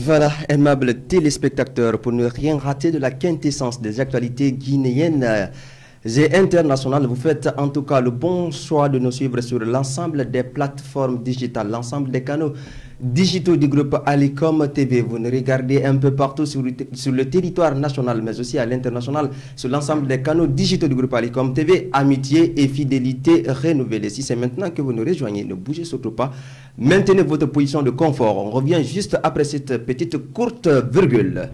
Voilà, aimables téléspectateurs, pour ne rien rater de la quintessence des actualités guinéennes et internationales, vous faites en tout cas le bon choix de nous suivre sur l'ensemble des plateformes digitales, l'ensemble des canaux digitaux du groupe Alicom TV. Vous nous regardez un peu partout sur le territoire national, mais aussi à l'international, sur l'ensemble des canaux digitaux du groupe Alicom TV. Amitié et fidélité renouvelée. Si c'est maintenant que vous nous rejoignez, ne bougez surtout pas. Maintenez votre position de confort. On revient juste après cette petite courte virgule.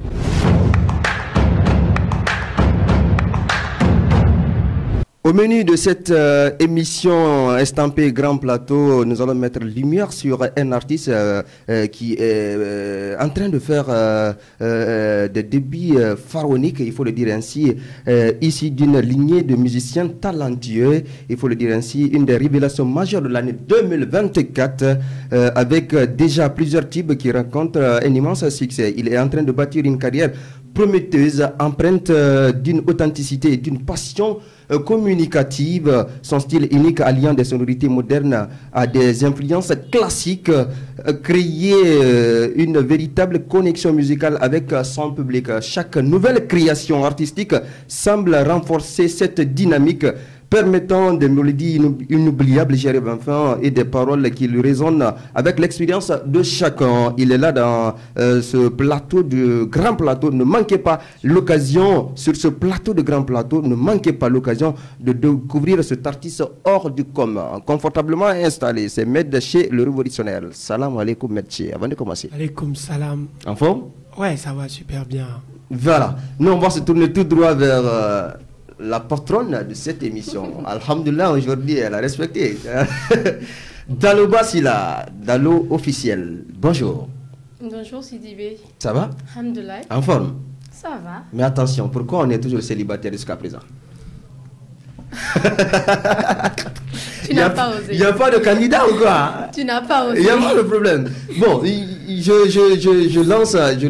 Au menu de cette émission estampée Grand Plateau, nous allons mettre lumière sur un artiste qui est en train de faire des débuts pharaoniques, il faut le dire ainsi, ici d'une lignée de musiciens talentueux, il faut le dire ainsi, une des révélations majeures de l'année 2024, avec déjà plusieurs tubes qui rencontrent un immense succès. Il est en train de bâtir une carrière prometteuse, empreinte d'une authenticité et d'une passion communicative. Son style unique alliant des sonorités modernes à des influences classiques, créer une véritable connexion musicale avec son public. Chaque nouvelle création artistique semble renforcer cette dynamique, permettant des mélodies inoubliables, j'arrive enfin, et des paroles qui lui résonnent avec l'expérience de chacun. Il est là dans ce plateau de Grand Plateau. Ne manquez pas l'occasion, sur ce plateau de Grand Plateau, ne manquez pas l'occasion de découvrir cet artiste hors du commun, confortablement installé. C'est Med chez le Révolutionnaire. Salam alaikum Medche. Avant de commencer. Alaikum salam. En forme? Ouais, ça va super bien. Voilà. Nous, on va se tourner tout droit vers la patronne de cette émission. Alhamdulillah, aujourd'hui, elle a respecté. Dalo Basila, Dalo officiel. Bonjour. Bonjour Sidibé. Ça va? Alhamdulillah. En forme? Ça va. Mais attention, pourquoi on est toujours célibataire jusqu'à présent? Tu n'as pas osé. Il n'y a pas de candidat ou quoi? Tu n'as pas osé. Il n'y a pas de problème. Bon, je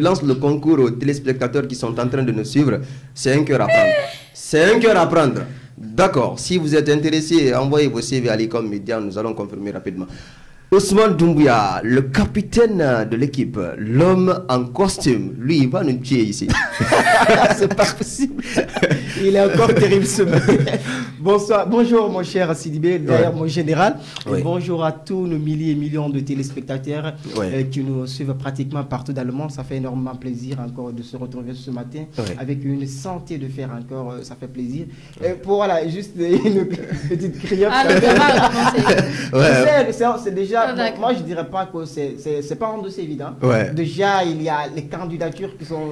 lance le concours aux téléspectateurs qui sont en train de nous suivre. C'est un cœur à prendre. C'est un cœur à prendre. D'accord. Si vous êtes intéressé, envoyez vos CV à l'Icom Média. Nous allons confirmer rapidement. Ousmane Doumbouya, le capitaine de l'équipe, l'homme en costume, lui, il va nous tuer ici. C'est pas possible. Il est encore terrible ce matin. Bonsoir, bonjour mon cher Sidibé, d'ailleurs mon général. Et bonjour à tous nos milliers et millions de téléspectateurs qui nous suivent pratiquement partout dans le monde. Ça fait énormément plaisir encore de se retrouver ce matin avec une santé de fer encore, ça fait plaisir. Et pour voilà, juste une petite crière. Ah, c'est déjà. Moi je dirais pas que c'est pas un dossier évident. Déjà il y a les candidatures qui sont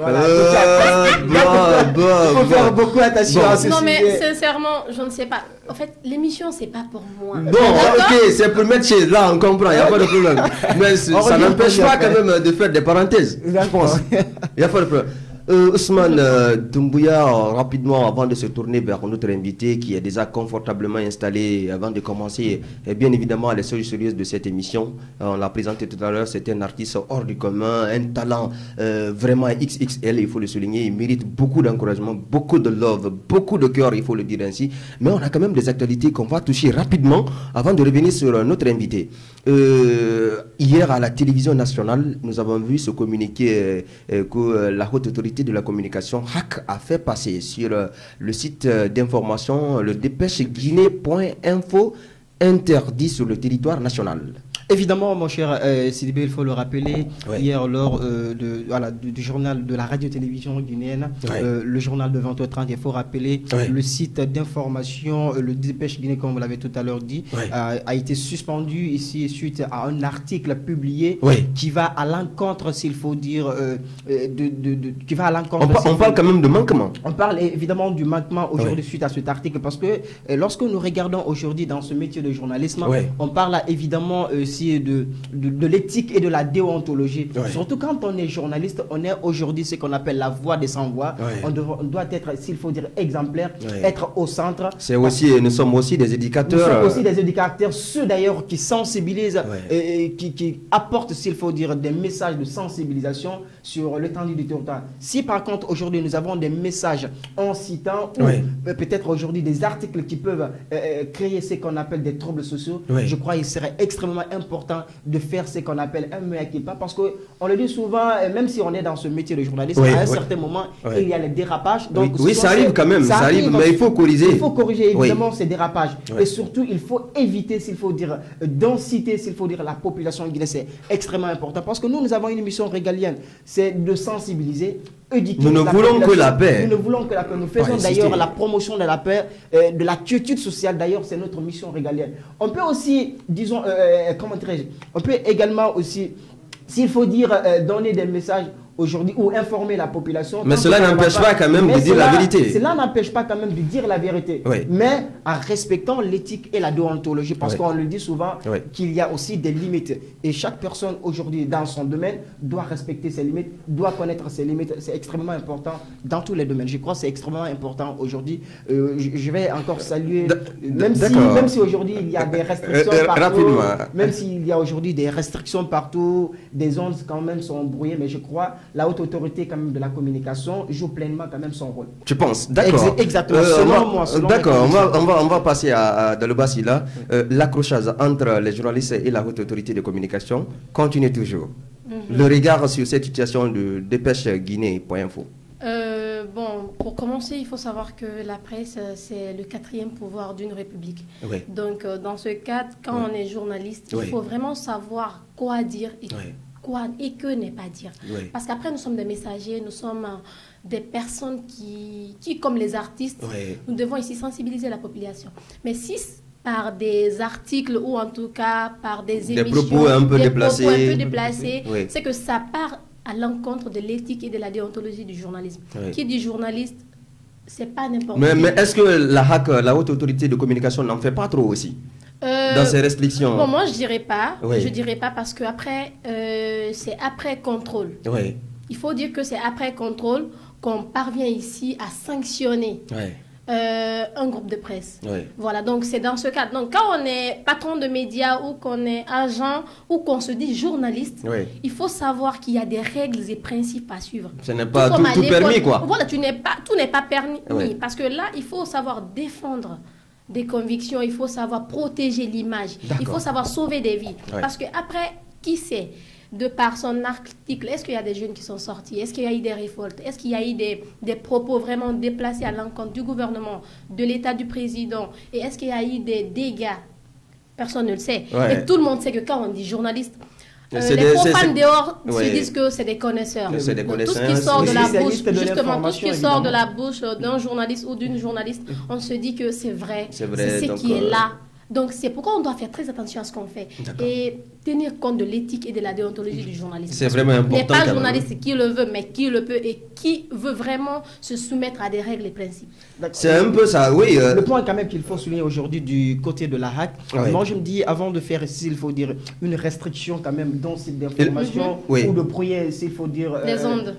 il faut faire beaucoup attention à ce non sujet. mais sincèrement je ne sais pas. En fait l'émission c'est pas pour moi. Bon ok, c'est pour mettre chez là, on comprend, il n'y a pas de problème. Mais ça n'empêche pas quand même de faire des parenthèses, je pense. Il n'y a pas de problème. Ousmane Doumbouya, rapidement avant de se tourner vers notre invité qui est déjà confortablement installé, avant de commencer, et bien évidemment les choses sérieuses de cette émission, on l'a présenté tout à l'heure, c'est un artiste hors du commun, un talent vraiment XXL, il faut le souligner, il mérite beaucoup d'encouragement, beaucoup de love, beaucoup de cœur, il faut le dire ainsi, mais on a quand même des actualités qu'on va toucher rapidement avant de revenir sur notre invité. Hier à la télévision nationale, nous avons vu ce communiqué que la haute autorité de la communication HAC a fait passer sur le site d'information le dépêche guinée.info interdit sur le territoire national. Évidemment, mon cher Sidibé, il faut le rappeler, hier lors du journal de la radio-télévision guinéenne, le journal de 20h30, il faut rappeler le site d'information, le Dépêche Guinée, comme vous l'avez tout à l'heure dit, a été suspendu ici suite à un article publié qui va à l'encontre, s'il faut dire, qui va à l'encontre. On parle quand même de manquement. On parle évidemment du manquement aujourd'hui suite à cet article, parce que lorsque nous regardons aujourd'hui dans ce métier de journalisme, on parle évidemment de l'éthique et de la déontologie. Surtout quand on est journaliste, on est aujourd'hui ce qu'on appelle la voix des sans-voix. On doit être, s'il faut dire, exemplaire, être au centre. Nous sommes aussi des éducateurs. Nous sommes aussi des éducateurs, ceux d'ailleurs qui sensibilisent, et qui apportent, s'il faut dire, des messages de sensibilisation sur l'étendue du territoire. Si par contre aujourd'hui nous avons des messages en citant, ou peut-être aujourd'hui des articles qui peuvent créer ce qu'on appelle des troubles sociaux, je crois qu'il serait extrêmement important important de faire ce qu'on appelle un mea culpa, parce qu'on le dit souvent, même si on est dans ce métier de journaliste, à un certain moment, il y a les dérapages. Donc, oui, ça arrive quand même, ça arrive, mais il faut corriger. Il faut corriger évidemment ces dérapages. Et surtout, il faut éviter, s'il faut dire, d'inciter, s'il faut dire, la population guinéenne. C'est extrêmement important, parce que nous avons une mission régalienne, c'est de sensibiliser, éduquer. Nous ne voulons que la paix. Nous ne voulons que la paix. Nous faisons d'ailleurs la promotion de la paix, de la quiétude sociale. D'ailleurs, c'est notre mission régalienne. On peut aussi, disons, comment dirais-je, on peut également aussi, s'il faut dire, donner des messages aujourd'hui ou informer la population. Mais cela n'empêche pas quand même de dire la vérité. Cela n'empêche pas quand même de dire la vérité. Mais en respectant l'éthique et la déontologie, parce qu'on le dit souvent qu'il y a aussi des limites. Et chaque personne aujourd'hui dans son domaine doit respecter ses limites, doit connaître ses limites. C'est extrêmement important dans tous les domaines. Je crois que c'est extrêmement important aujourd'hui. Je vais encore saluer, même si aujourd'hui il y a des restrictions partout, même s'il y a aujourd'hui des restrictions partout, des ondes quand même sont brouillées, mais je crois la haute autorité quand même de la communication joue pleinement quand même son rôle. Tu penses? D'accord. Exactement. Selon moi. D'accord. On va passer dans le bassin là. L'accrochage entre les journalistes et la haute autorité de communication continue toujours. Le regard sur cette situation de dépêche Guinée.info. Bon, pour commencer, il faut savoir que la presse, c'est le 4e pouvoir d'une république. Donc, dans ce cadre, quand on est journaliste, il faut vraiment savoir quoi dire et que ne pas dire. Parce qu'après, nous sommes des messagers, nous sommes des personnes qui comme les artistes, nous devons ici sensibiliser la population. Mais si par des articles ou en tout cas par des émissions, propos un peu déplacés, c'est que ça part à l'encontre de l'éthique et de la déontologie du journalisme. Qui dit journaliste, c'est pas n'importe qui. Mais est-ce que la haute autorité de communication n'en fait pas trop aussi dans ces restrictions? Bon, moi je dirais pas. Je dirais pas parce que après c'est après contrôle. Il faut dire que c'est après contrôle qu'on parvient ici à sanctionner un groupe de presse. Voilà, donc c'est dans ce cadre. Donc quand on est patron de médias ou qu'on est agent ou qu'on se dit journaliste, il faut savoir qu'il y a des règles et principes à suivre. Ce n'est pas tout permis, quoi. Voilà, tout n'est pas permis. Parce que là, il faut savoir défendre des convictions, il faut savoir protéger l'image, il faut savoir sauver des vies. Parce que après, qui sait, de par son article, est-ce qu'il y a des jeunes qui sont sortis? Est-ce qu'il y a eu des révoltes? Est-ce qu'il y a eu des propos vraiment déplacés à l'encontre du gouvernement, de l'état du président? Et est-ce qu'il y a eu des dégâts? Personne ne le sait. Et tout le monde sait que quand on dit journaliste, les profanes dehors disent que c'est des connaisseurs. C'est des connaisseurs. Tout ce qui sort de la bouche, justement, tout ce qui sort de la bouche d'un journaliste ou d'une journaliste, on se dit que c'est vrai, c'est ce qui est là. Donc c'est pourquoi on doit faire très attention à ce qu'on fait et tenir compte de l'éthique et de la déontologie du journalisme. C'est vraiment important. Il n'est pas journaliste qui le veut, mais qui le peut et qui veut vraiment se soumettre à des règles et principes. C'est un peu ça, oui. Le point quand même qu'il faut souligner aujourd'hui du côté de la hack, moi je me dis, avant de faire ici, il faut dire une restriction quand même dans cette information ou de brouiller, s'il faut dire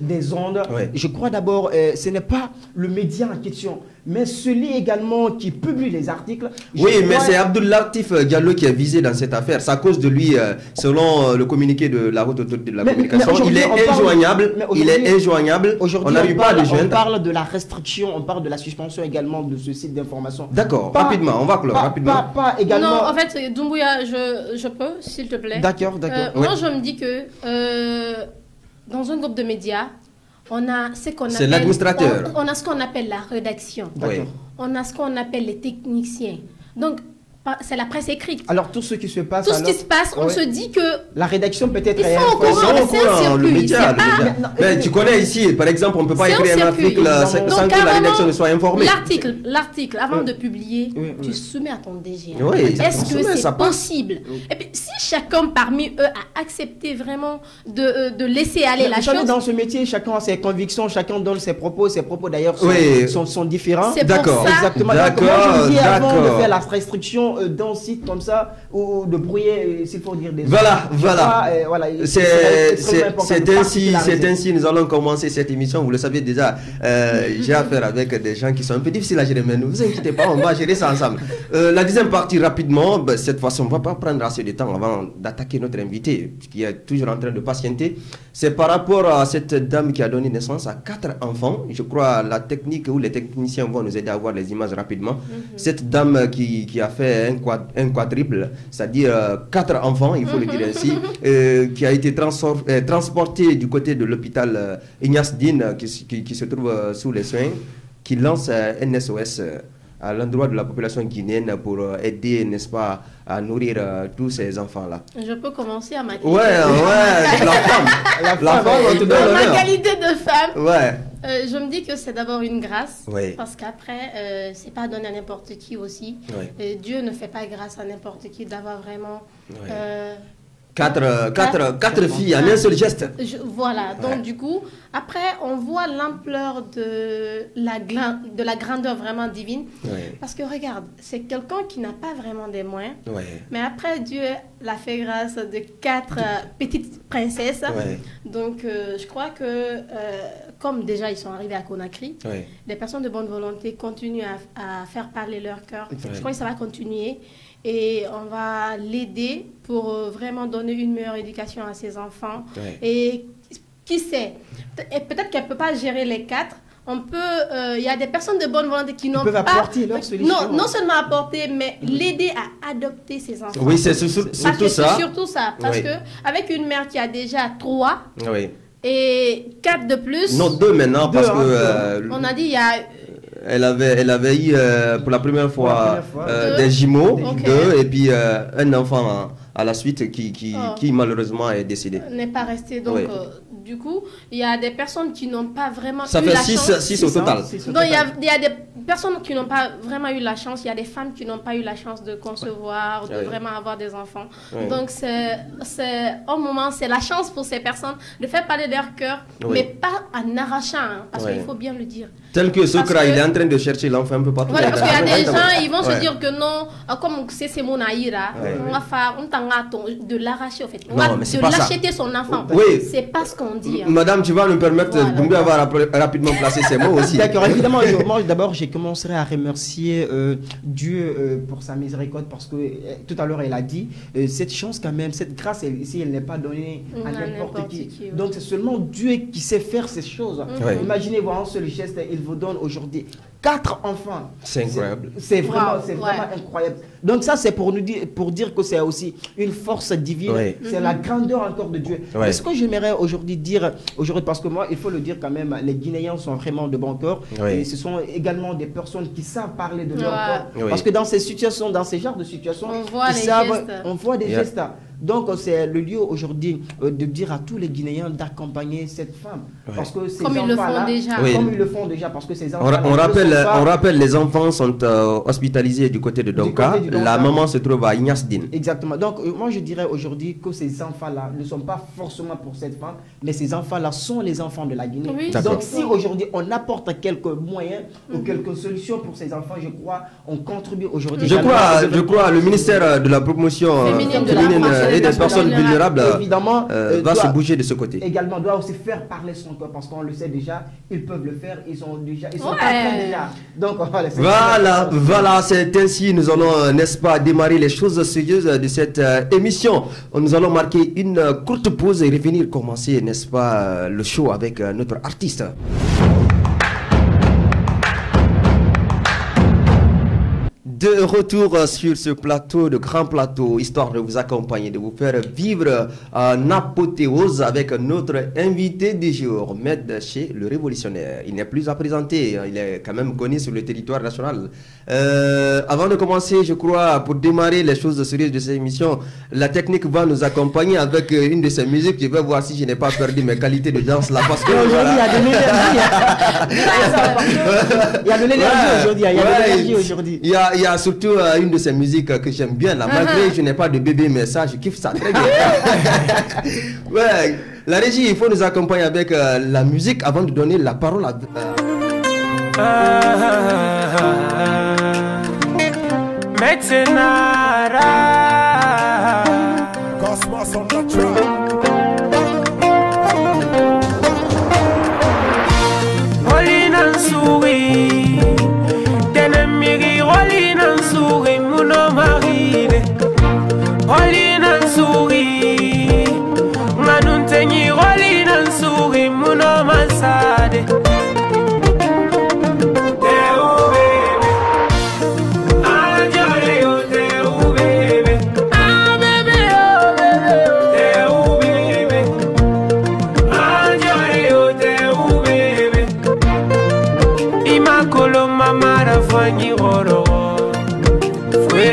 des ondes. Je crois d'abord, ce n'est pas le média en question, mais celui également qui publie les articles. Mais c'est Abdul Latif Diallo qui est visé dans cette affaire. C'est à cause de lui, selon le communiqué de la haute autorité de la communication, il est injoignable. On n'arrive pas à le joindre. On parle de la restriction, on parle de la suspension également de ce site d'information. D'accord, rapidement, on va clore rapidement. Pas également... Non, en fait, Doumbouya, je peux, s'il te plaît. D'accord. Moi, je me dis que dans un groupe de médias, on a ce qu'on appelle... C'est l'administrateur. On a ce qu'on appelle la rédaction. On a ce qu'on appelle les techniciens. Donc, c'est la presse écrite. Alors, tout ce qui se passe... Tout ce qui se passe, on se dit que... La rédaction peut-être... Ils sont au courant, le média. Mais tu connais ici, par exemple, on ne peut pas écrire un article sans que la rédaction ne soit informée. L'article, avant de publier, tu soumets à ton DG. Est-ce que c'est possible? Et puis, si chacun parmi eux a accepté vraiment de laisser aller la chose... Dans ce métier, chacun a ses convictions, chacun donne ses propos d'ailleurs sont différents. D'accord. Exactement. Donc, moi, je me dis, avant de faire la restriction d'un site comme ça, ou de brouiller, s'il faut dire des... Voilà. C'est ainsi nous allons commencer cette émission. Vous le savez déjà, j'ai affaire avec des gens qui sont un peu difficiles à gérer, mais ne vous inquiétez pas, on va gérer ça ensemble. La deuxième partie, rapidement, cette fois-ci, on ne va pas prendre assez de temps avant avant d'attaquer notre invité, qui est toujours en train de patienter, c'est par rapport à cette dame qui a donné naissance à 4 enfants. Je crois la technique ou les techniciens vont nous aider à voir les images rapidement. Cette dame qui a fait un quadruple, c'est-à-dire 4 enfants, il faut le dire ainsi, qui a été transportée du côté de l'hôpital Ignace Dine, qui se trouve sous les soins, qui lance un SOS à l'endroit de la population guinéenne pour aider, n'est-ce pas, à nourrir tous ces enfants-là. Je peux commencer à ma qualité. Ouais, la femme. La femme, on te donne l'honneur. Ma qualité de femme. Ouais. Je me dis que c'est d'abord une grâce, ouais. Parce qu'après, c'est pas donné à n'importe qui aussi. Ouais. Dieu ne fait pas grâce à n'importe qui d'avoir vraiment... Ouais. 4 filles en un seul geste. Voilà, donc ouais. Du coup, après, on voit l'ampleur de la grandeur vraiment divine. Ouais. Parce que regarde, c'est quelqu'un qui n'a pas vraiment des moyens. Ouais. Mais après, Dieu l'a fait grâce de 4 petites princesses. Ouais. Donc, je crois que, comme déjà ils sont arrivés à Conakry, ouais. Les personnes de bonne volonté continuent à faire parler leur cœur. Ouais. Je crois que ça va continuer. Et on va l'aider pour vraiment donner une meilleure éducation à ses enfants. Ouais. Et qui sait, et peut-être qu'elle ne peut pas gérer les 4. On peut, il y a des personnes de bonne volonté qui n'ont pas... apporter leur solution. Non seulement apporter, mais l'aider à adopter ses enfants. Oui, c'est surtout ça. C'est surtout ça. Parce qu'avec une mère qui a déjà 3 et 4 de plus... Non, 2 maintenant, parce que... on a dit il y a... Elle avait eu pour la première fois des jumeaux, 2, et puis un enfant à la suite qui malheureusement est décédé. N'est pas resté, donc du coup, il y a des personnes qui n'ont pas vraiment eu la chance. Ça fait 6 au total. Donc il y a des personnes qui n'ont pas vraiment eu la chance, il y a des femmes qui n'ont pas eu la chance de concevoir, de vraiment avoir des enfants. Donc c'est au moment, c'est la chance pour ces personnes de faire parler de leur cœur, mais pas en arrachant, parce qu'il faut bien le dire. Tel que Sokra, il est en train de chercher l'enfant un peu partout. Voilà, parce qu'il y a des gens, ils vont se dire que non, comme c'est mon aïra, on va faire de l'arracher, en fait. On va de l'acheter son enfant. Oui. C'est pas ce qu'on dit. Madame, tu vas nous permettre de avoir rapidement placé ces mots aussi. D'accord, évidemment, moi d'abord, je commencerai à remercier Dieu pour sa miséricorde, parce que tout à l'heure, elle a dit, cette chance quand même, cette grâce, ici, elle n'est pas donnée à n'importe qui. Donc, c'est seulement Dieu qui sait faire ces choses. Imaginez, voir un seul geste, il vous donne aujourd'hui 4 enfants. C'est incroyable. C'est vraiment incroyable. Donc ça, c'est pour dire que c'est aussi une force divine. C'est la grandeur encore de Dieu. Et ce que j'aimerais aujourd'hui dire, parce que moi, il faut le dire quand même, les Guinéens sont vraiment de bon cœur. Et ce sont également des personnes qui savent parler de leur corps. Parce que dans ces situations, dans ces genres de situations, on voit des gestes. Donc c'est le lieu aujourd'hui de dire à tous les Guinéens d'accompagner cette femme. Parce que ces comme ils le font déjà. Comme ils le font déjà, parce que ces enfants... On rappelle, les enfants sont hospitalisés du côté de Donka. La maman se trouve à Ignace Dine. Exactement. Donc moi je dirais aujourd'hui que ces enfants-là ne sont pas forcément pour cette femme, mais ces enfants-là sont les enfants de la Guinée. Oui. Donc si aujourd'hui on apporte quelques moyens ou quelques solutions pour ces enfants, je crois on contribue aujourd'hui. Je crois le ministère de la promotion féminine et des personnes vulnérables évidemment va se bouger de ce côté. Également doit aussi faire parler son cœur, parce qu'on le sait déjà, ils peuvent le faire, ils sont en train déjà. Donc voilà, c'est ainsi nous allons, n'est-ce pas, démarrer les choses sérieuses de cette émission. Nous allons marquer une courte pause et revenir commencer, n'est-ce pas, le show avec notre artiste. De retour sur ce plateau, de grand plateau, histoire de vous accompagner, de vous faire vivre en apothéose avec notre invité du jour, Med chez le Révolutionnaire. Il n'est plus à présenter, il est quand même connu sur le territoire national. Avant de commencer, je crois, pour démarrer les choses sérieuses de cette émission, la technique va nous accompagner avec une de ses musiques. Je vais voir si je n'ai pas perdu mes qualités de danse là, parce que aujourd'hui, il y a de l'énergie aujourd'hui. Il y a surtout une de ces musiques que j'aime bien là, malgré que je n'ai pas de bébé, mais ça je kiffe ça très bien. La régie, il faut nous accompagner avec la musique avant de donner la parole à Cosmos on the track. Rolling and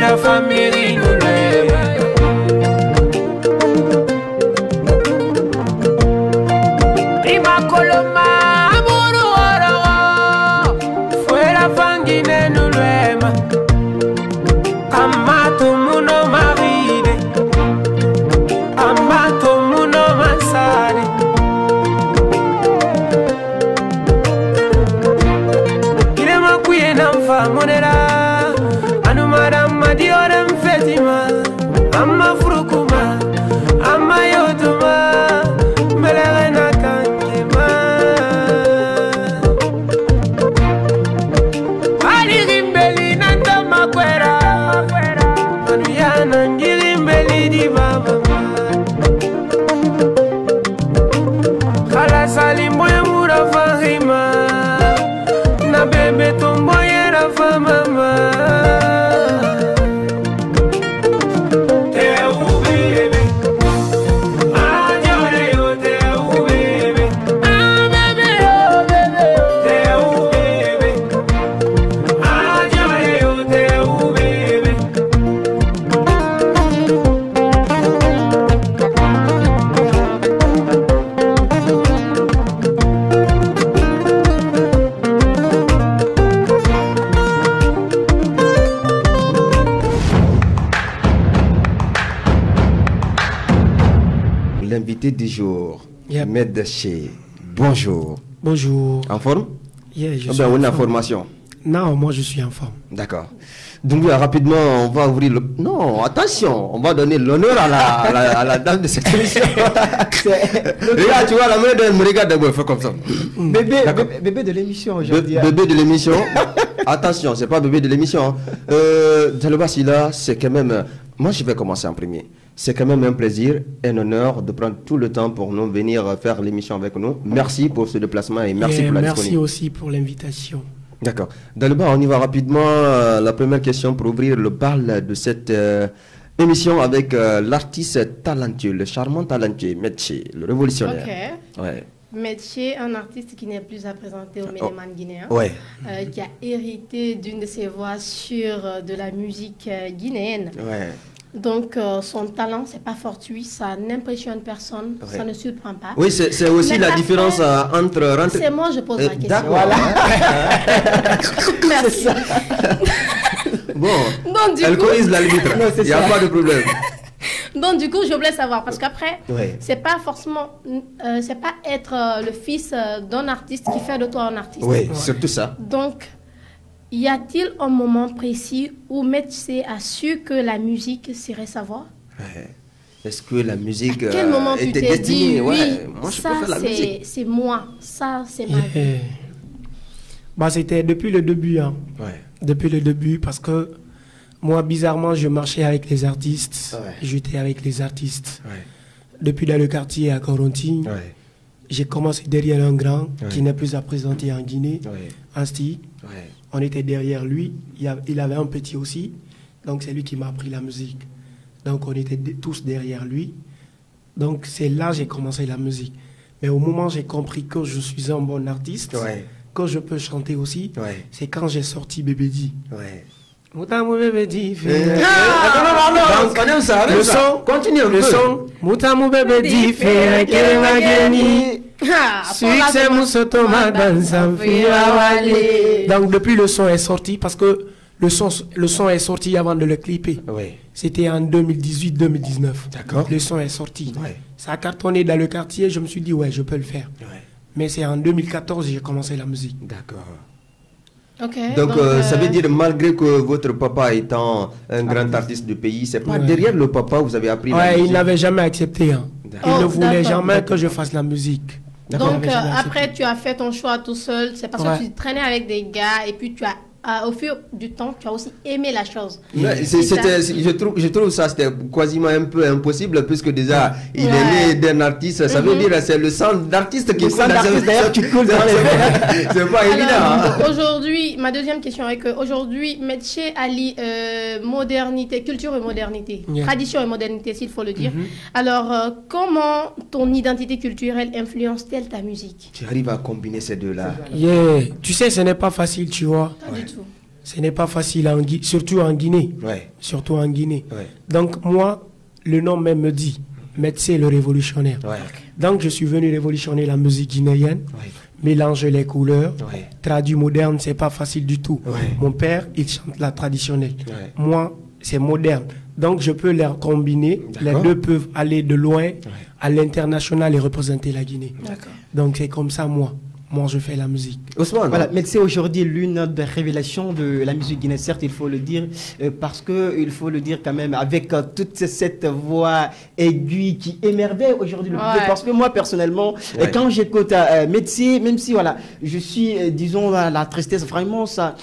fuera family nulema. Rima Coloma, amuru oro, fuera fangine nulema. Amato muno maride, amato muno masare. Irema kuye namfa monera, anu madama diorem fetima, amma frukuma, amma yotuma, melerena kankema. Ali rimbeli nanta makwera. Manuyana ngilimbeli di baba. Khala salimbo ya mura fahima. Na bebe tombo ya fa mama. Te ubebe. Ajore yo te ubebe. Ah bebe yo bebe. Te ubebe. Ajore yo te ubebe. L'invité du jour, Yep. Medché. Bonjour. Bonjour. En forme? Yeah, je Ah suis ben, en on a forme. formation. Non, moi je suis en forme. D'accord. Donc rapidement, on va ouvrir le... Non, attention, on va donner l'honneur à la dame de cette émission. Regarde, tu vois, la main elle me regarde d'abord, fais comme ça. Bébé de l'émission aujourd'hui. Bébé de l'émission. Attention, c'est pas bébé de l'émission. Djaloba Sila, c'est quand même... Moi, je vais commencer en premier. C'est quand même un plaisir, un honneur de prendre tout le temps pour nous venir faire l'émission avec nous. Merci pour ce déplacement et merci pour la Merci disponibilité. aussi pour l'invitation. D'accord. Djaloba, on y va rapidement. La première question pour ouvrir le bal de cette émission avec l'artiste talentueux, le charmant talentueux, Medché, le révolutionnaire. Ok. Ouais. Medché, un artiste qui n'est plus à présenter au Ménéman guinéen, Ouais. qui a hérité d'une de ses voix sur de la musique guinéenne. Ouais. Donc son talent, c'est pas fortuit, ça n'impressionne personne, Ouais. ça ne surprend pas. Oui, c'est aussi Mais la après, différence entre rentrer. C'est moi, je pose la question. D'accord. Voilà. Merci. Bon, Donc, du elle coup, corrige l'arbitre. Il n'y a pas de problème. donc, du coup, je voulais savoir, parce qu'après, Ouais. c'est pas forcément, c'est pas être le fils d'un artiste qui fait de toi un artiste. Oui, surtout ça. Donc, y a-t-il un moment précis où Medché a su que la musique serait sa voix? Ouais. Est-ce que la musique À quel moment tu était t'es destinée? dit, oui, Ouais, moi je peux ça faire la musique. c'est moi, ça c'est ma vie? Yeah. Bah, c'était depuis le début. Hein. Ouais. Depuis le début, parce que moi, bizarrement, je marchais avec les artistes. Ouais. J'étais avec les artistes. Ouais. Depuis dans le quartier à Coronti, Ouais. j'ai commencé derrière un grand Ouais. qui n'est plus à présenter en Guinée, Ouais. Asti. Ouais. On était derrière lui. Il avait un petit aussi. Donc, c'est lui qui m'a appris la musique. Donc, on était tous derrière lui. Donc, c'est là que j'ai commencé la musique. Mais au moment où j'ai compris que je suis un bon artiste, Ouais. que je peux chanter aussi, Ouais. c'est quand j'ai sorti Bébé Di. Ouais. Moutamu Bébé Di. Donc, on aime ça, on aime Le ça. son, Continue un le peu. son, Moutamu Bébé Di, fait que magani. Succès Moussotoma dans sa vie. Donc, depuis le son est sorti, parce que le son est sorti avant de le clipper. Ouais. C'était en 2018-2019. D'accord. Le son est sorti. Ouais. Ça a cartonné dans le quartier. Je me suis dit, ouais, je peux le faire. Ouais. Mais c'est en 2014 que j'ai commencé la musique. D'accord. Ok. Donc, ça veut dire, malgré que votre papa étant un grand artiste du pays, c'est pas Ouais. derrière le papa vous avez appris la Ouais, musique. il n'avait jamais accepté. Hein. D'accord. Il ne Oh, voulait d'accord. jamais que je fasse la musique. D'accord. Donc Il avait jamais après accepté. tu as fait ton choix tout seul, c'est parce Ouais. que tu traînais avec des gars et puis tu as au fur du temps tu as aussi aimé la chose. Ouais, C'est ça. je trouve ça c'était quasiment un peu impossible puisque déjà il Ouais. est né d'un artiste, ça veut dire c'est le sang d'artiste qui Le coule sang dans d'artiste, ses- d'ailleurs, qui coule dans les veines. C'est pas évident. Alors, Hein. aujourd'hui, ma deuxième question est que aujourd'hui, Medché allie modernité, culture et modernité, Yeah. tradition et modernité, s'il faut le dire. Alors, comment ton identité culturelle influence-t-elle ta musique? Tu arrives à combiner ces deux-là. Yeah. Tu sais, ce n'est pas facile, tu vois. Pas du tout. Ce n'est pas facile, surtout en Guinée. Ouais. Surtout en Guinée. Ouais. Donc moi, le nom même me dit, Metsé le révolutionnaire. Ouais. Donc je suis venu révolutionner la musique guinéenne, mélanger les couleurs, traduit moderne, c'est pas facile du tout. Mon père, il chante la traditionnelle. Moi, c'est moderne. Donc je peux les combiner, les deux peuvent aller de loin à l'international et représenter la Guinée. Donc c'est comme ça, moi, je fais la musique. Ousmane, voilà, mais c'est aujourd'hui l'une des révélations de la musique guinéenne, certes, il faut le dire, parce qu'il faut le dire quand même, avec toute cette voix aiguë qui émerveille aujourd'hui le public. Parce que moi, personnellement, quand j'écoute Metsé, même si, voilà, je suis, disons, la tristesse, vraiment, ça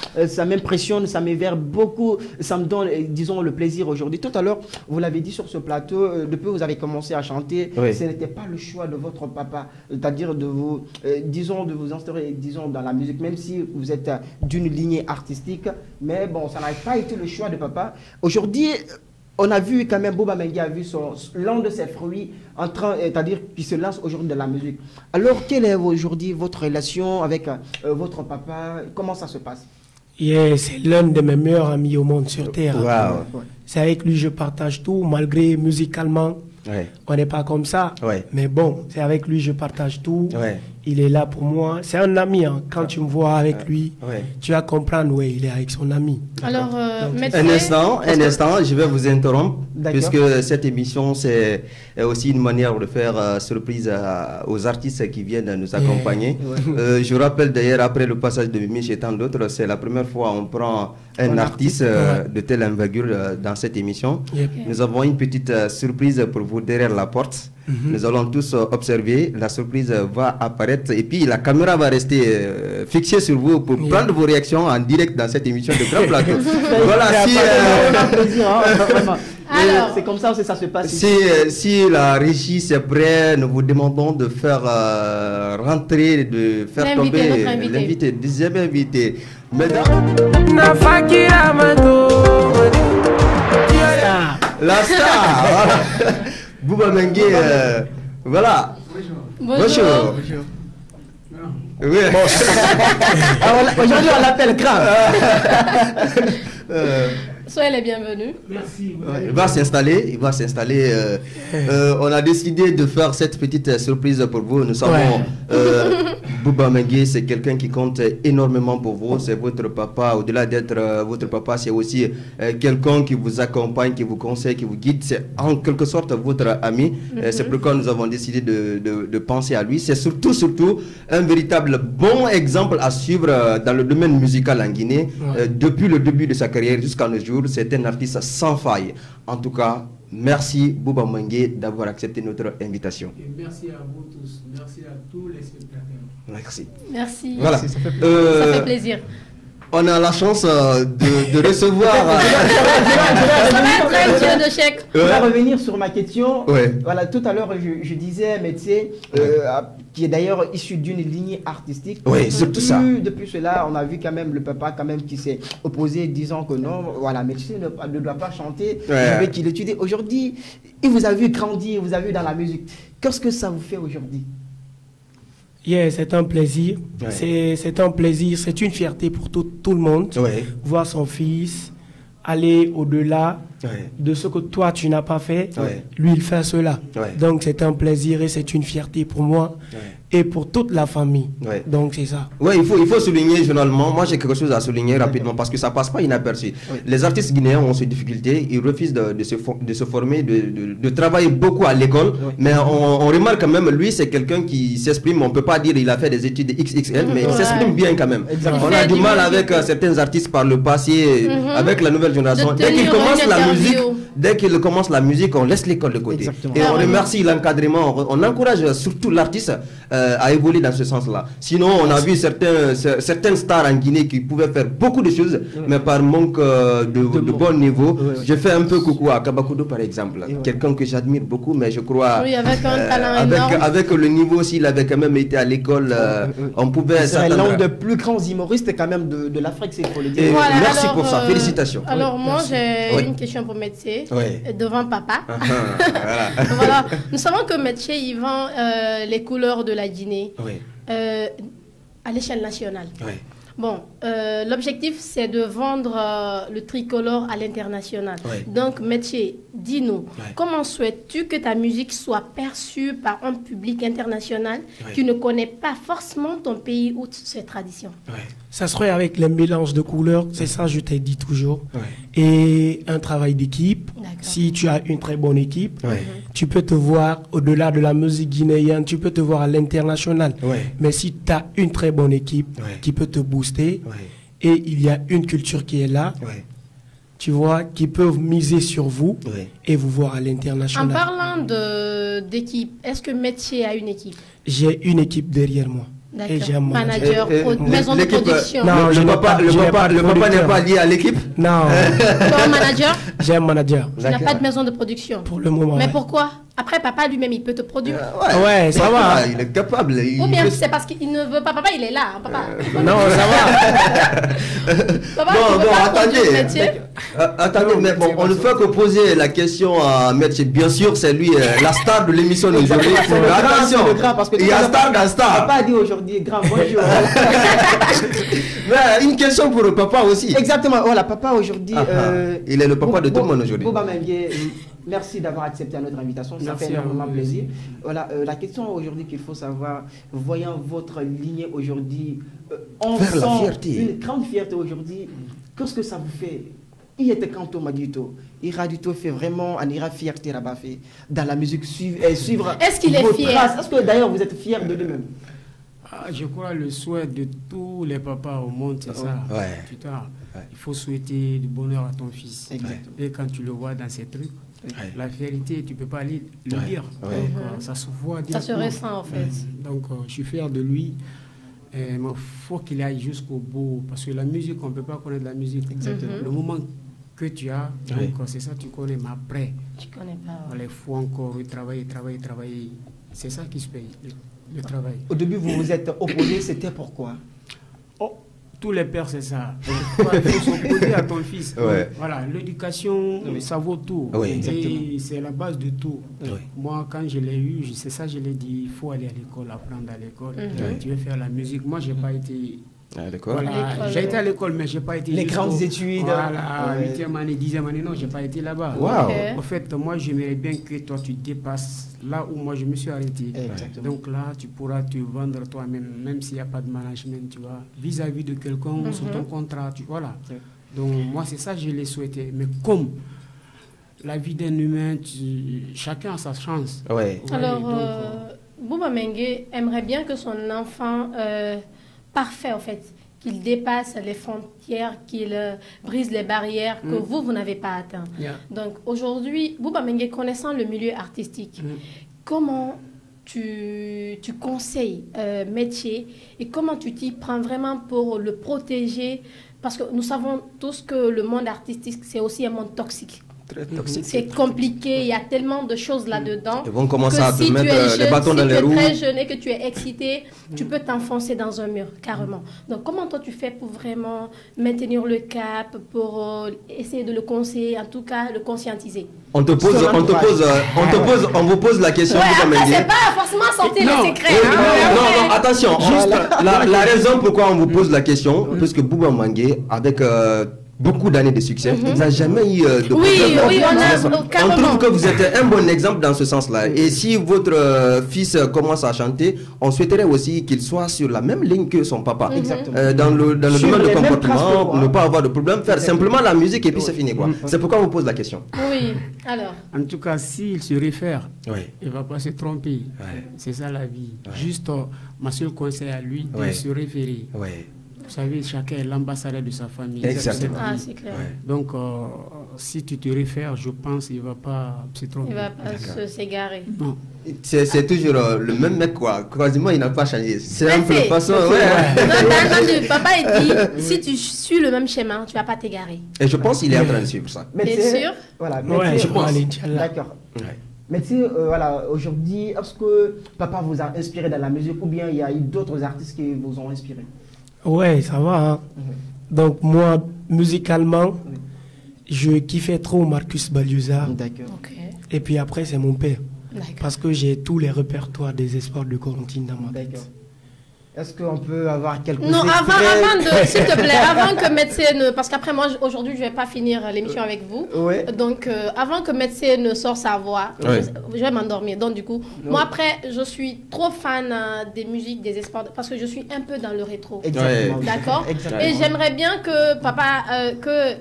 m'impressionne, ça m'éverbe beaucoup, ça me donne, disons, le plaisir aujourd'hui. Tout à l'heure, vous l'avez dit sur ce plateau, depuis que vous avez commencé à chanter, ce n'était pas le choix de votre papa, c'est-à-dire de vous, disons, de vous instaurer, disons, dans la musique, même si vous êtes d'une lignée artistique, mais bon, ça n'a pas été le choix de papa. Aujourd'hui, on a vu quand même, Bouba Mengue a vu l'un de ses fruits en train, c'est-à-dire qui se lance aujourd'hui de la musique. Alors, quelle est aujourd'hui votre relation avec votre papa? Comment ça se passe? C'est l'un de mes meilleurs amis au monde sur Terre. C'est avec lui que je partage tout, malgré musicalement. On n'est pas comme ça, mais bon, c'est avec lui que je partage tout. Il est là pour moi. C'est un ami. Hein. Quand tu me vois avec lui, tu vas comprendre. Il est avec son ami. Alors, un instant, je vais vous interrompre, puisque cette émission, c'est aussi une manière de faire surprise aux artistes qui viennent nous accompagner. Je rappelle d'ailleurs, après le passage de Mimi chez tant d'autres, c'est la première fois qu'on prend un artiste de telle envergure dans cette émission. Nous avons une petite surprise pour vous derrière la porte. Nous allons tous observer, la surprise va apparaître et puis la caméra va rester fixée sur vous pour prendre vos réactions en direct dans cette émission de Grand Plateau. Voilà, c'est comme ça que ça se passe. Si la régie c'est prêt, nous vous demandons de faire rentrer, de faire tomber l'invité, deuxième invité. La star. Bouba Mengue, voilà. Bonjour. Oui. Aujourd'hui, on l'appelle Grand. Soyez les bienvenus. Merci. Il va s'installer. On a décidé de faire cette petite surprise pour vous. Nous savons, Bouba Mengue, c'est quelqu'un qui compte énormément pour vous. C'est votre papa. Au-delà d'être votre papa, c'est aussi quelqu'un qui vous accompagne, qui vous conseille, qui vous guide. C'est en quelque sorte votre ami. C'est pourquoi nous avons décidé de penser à lui. C'est surtout un véritable bon exemple à suivre dans le domaine musical en Guinée. Depuis le début de sa carrière jusqu'à nos jours, c'est un artiste sans faille. En tout cas, merci Bouba Mengue d'avoir accepté notre invitation. Et merci à vous tous. Merci à tous les spectateurs. Merci. Voilà. Ça fait plaisir. On a la chance de recevoir. Je vais revenir sur ma question. Voilà, tout à l'heure, je disais, Metsé, qui est d'ailleurs issu d'une lignée artistique. Surtout ça. Depuis cela, on a vu quand même le papa quand même qui s'est opposé, disant que non, voilà, Metsé ne doit pas chanter, je veux qu'il étudie. Aujourd'hui, il vous a vu grandir, vous a vu dans la musique. Qu'est-ce que ça vous fait aujourd'hui? C'est un plaisir. C'est un plaisir. C'est une fierté pour tout le monde. Voir son fils aller au-delà de ce que toi tu n'as pas fait. Lui, il fait cela. Donc, c'est un plaisir et c'est une fierté pour moi et pour toute la famille. Donc, c'est ça. Il faut souligner généralement. Moi, j'ai quelque chose à souligner rapidement parce que ça passe pas inaperçu. Les artistes guinéens ont ces difficultés. Ils refusent de se former, de travailler beaucoup à l'école. Mais on remarque quand même, lui, c'est quelqu'un qui s'exprime. On peut pas dire il a fait des études XXL, mais il s'exprime bien quand même. On a du mal avec certains artistes par le passé, avec la nouvelle génération. Dès qu'il commence la musique, on laisse l'école de côté. Et on remercie l'encadrement. On encourage surtout l'artiste à évoluer dans ce sens-là. Sinon, on a vu certaines stars en Guinée qui pouvaient faire beaucoup de choses, mais par manque de bon niveau. Je fais un peu coucou à Kabakudo, par exemple. Quelqu'un que j'admire beaucoup, mais je crois... Oui, avec un talent énorme. Avec le niveau, s'il avait quand même été à l'école, on pouvait s'attendre... C'est l'un des plus grands humoristes quand même de l'Afrique, c'est pour le dire. Voilà, merci pour ça, félicitations. Alors moi, j'ai une question pour Metsé, devant papa. Voilà. Nous savons que Metsé, il vend les couleurs de la Guinée à l'échelle nationale. Bon, l'objectif, c'est de vendre le tricolore à l'international. Ouais. Donc, Métier, dis-nous, comment souhaites-tu que ta musique soit perçue par un public international qui ne connaît pas forcément ton pays ou ses traditions? Ça serait avec le mélange de couleurs, c'est ça je t'ai dit toujours. Et un travail d'équipe. Si tu as une très bonne équipe, tu peux te voir au-delà de la musique guinéenne, tu peux te voir à l'international. Mais si tu as une très bonne équipe qui peut te booster et il y a une culture qui est là, tu vois, qui peuvent miser sur vous et vous voir à l'international. En parlant d'équipe, est-ce que Métier a une équipe? J'ai une équipe derrière moi. Et j'ai un manager, maison de production. Non, le papa n'est pas lié à l'équipe? Non. Tu as un manager? J'ai un manager. Tu n'as pas de maison de production? Pour le moment. Mais pourquoi? Après, papa lui-même, il peut te produire. Ouais, ça va. Il est capable. Ou bien c'est parce qu'il ne veut pas. Papa, il est là. Papa. Non, ça va. Papa, attendez, mais bon, on ne fait que poser la question à Métier. Bien sûr, c'est lui la star de l'émission d'aujourd'hui. Attention, il y a star dans star. Papa a dit aujourd'hui, grand bonjour. Mais une question pour le papa aussi. Exactement, voilà, papa aujourd'hui. Il est le papa de tout le monde aujourd'hui. Boba Mengue, merci d'avoir accepté notre invitation, ça fait énormément plaisir. Voilà, la question aujourd'hui qu'il faut savoir, voyant votre lignée aujourd'hui, on vers la sent fierté. Une grande fierté aujourd'hui. Qu'est-ce que ça vous fait? Il était quand on m'a dit tout. Iradito fait vraiment un ira fierté là-bas fait dans la musique suivre. Est-ce qu'il est fier? Est-ce que d'ailleurs vous êtes fier de lui-même? Je crois le souhait de tous les papas au monde, c'est ça. Il faut souhaiter du bonheur à ton fils. Et quand tu le vois dans ces trucs, la vérité, tu ne peux pas le dire. Donc, ça se voit. Ça se ressent en fait. Donc, je suis fier de lui. Mais il faut qu'il aille jusqu'au bout. Parce que la musique, on ne peut pas connaître la musique. Le moment que tu as, donc c'est ça tu connais. Mais après, tu connais pas. Il faut encore travailler. C'est ça qui se paye, le travail. Au début, vous vous êtes opposé, c'était pourquoi? Tous les pères, c'est ça. Il faut s'opposer à ton fils. Voilà, l'éducation, ça vaut tout. Et c'est la base de tout. Moi, quand je l'ai eu, c'est ça, je l'ai dit, il faut aller à l'école, apprendre à l'école. Tu veux faire la musique. Moi, je n'ai pas été... Voilà. J'ai été à l'école, mais je n'ai pas été... Les grandes études. Voilà, 8e année, 10e année, non, je n'ai pas été là-bas. En fait, moi, j'aimerais bien que toi, tu dépasses là où moi, je me suis arrêté. Donc là, tu pourras te vendre toi-même, même s'il n'y a pas de management, tu vois, vis-à-vis de quelqu'un, sur ton contrat, voilà. Donc, moi, c'est ça que je l'ai souhaité. Mais comme la vie d'un humain, chacun a sa chance. Alors, Boba Mengue aimerait bien que son enfant... parfait en fait, qu'il dépasse les frontières, qu'il brise les barrières que vous n'avez pas atteintes. Donc aujourd'hui, Boba Mengue, connaissant le milieu artistique, comment tu conseilles Métier et comment tu t'y prends vraiment pour le protéger? Parce que nous savons tous que le monde artistique, c'est aussi un monde toxique. Très toxique. C'est compliqué, il y a tellement de choses là-dedans. Ils vont commencer à te si mettre les bâtons dans les roues. Si tu es très jeune et que tu es excité, tu peux t'enfoncer dans un mur, carrément. Donc, comment toi tu fais pour vraiment maintenir le cap, pour essayer de le conseiller, en tout cas, le conscientiser? On vous pose la question. C'est pas forcément sortir les secrets. Non, attention. Juste la raison pourquoi on vous pose la question, parce que Boba Mengue, avec beaucoup d'années de succès, il n'a jamais eu de problème. On trouve que vous êtes un bon exemple dans ce sens-là. Et si votre fils commence à chanter, on souhaiterait aussi qu'il soit sur la même ligne que son papa. Dans le domaine de comportement, pour ne pas avoir de problème, faire simplement la musique et puis c'est fini, quoi. C'est pourquoi on vous pose la question. Oui, alors. En tout cas, s'il se réfère, il ne va pas se tromper. C'est ça la vie. Juste, ma seule conseil à lui, de se référer. Vous savez, chacun est l'ambassadeur de sa famille. Exactement. C'est clair. Donc, si tu te réfères, je pense qu'il ne va pas se tromper. Il ne va pas s'égarer. Non. C'est toujours le même mec, quoi. Quasiment, il n'a pas changé. C'est un peu de façon. Papa, il dit si tu suis le même schéma, tu ne vas pas t'égarer. Et je pense qu'il est en train de suivre ça. Bien sûr. Voilà, je pense. D'accord. Mais tu sais, voilà, aujourd'hui, est-ce que papa vous a inspiré dans la musique ou bien il y a eu d'autres artistes qui vous ont inspiré? Ouais, ça va. Hein. Donc moi, musicalement, je kiffais trop Marcus Baliuza. D'accord. Et puis après, c'est mon père. Parce que j'ai tous les répertoires des espoirs de Corentine dans ma tête. Est-ce qu'on peut avoir quelques Non, s'il te plaît, avant que Médecin parce qu'après moi, aujourd'hui, je ne vais pas finir l'émission avec vous. Ouais. Donc, avant que Médecin ne sorte sa voix, je vais m'endormir. Donc, du coup, moi, après, je suis trop fan des musiques, des espoirs, parce que je suis un peu dans le rétro. Exactement. D'accord. Et j'aimerais bien que que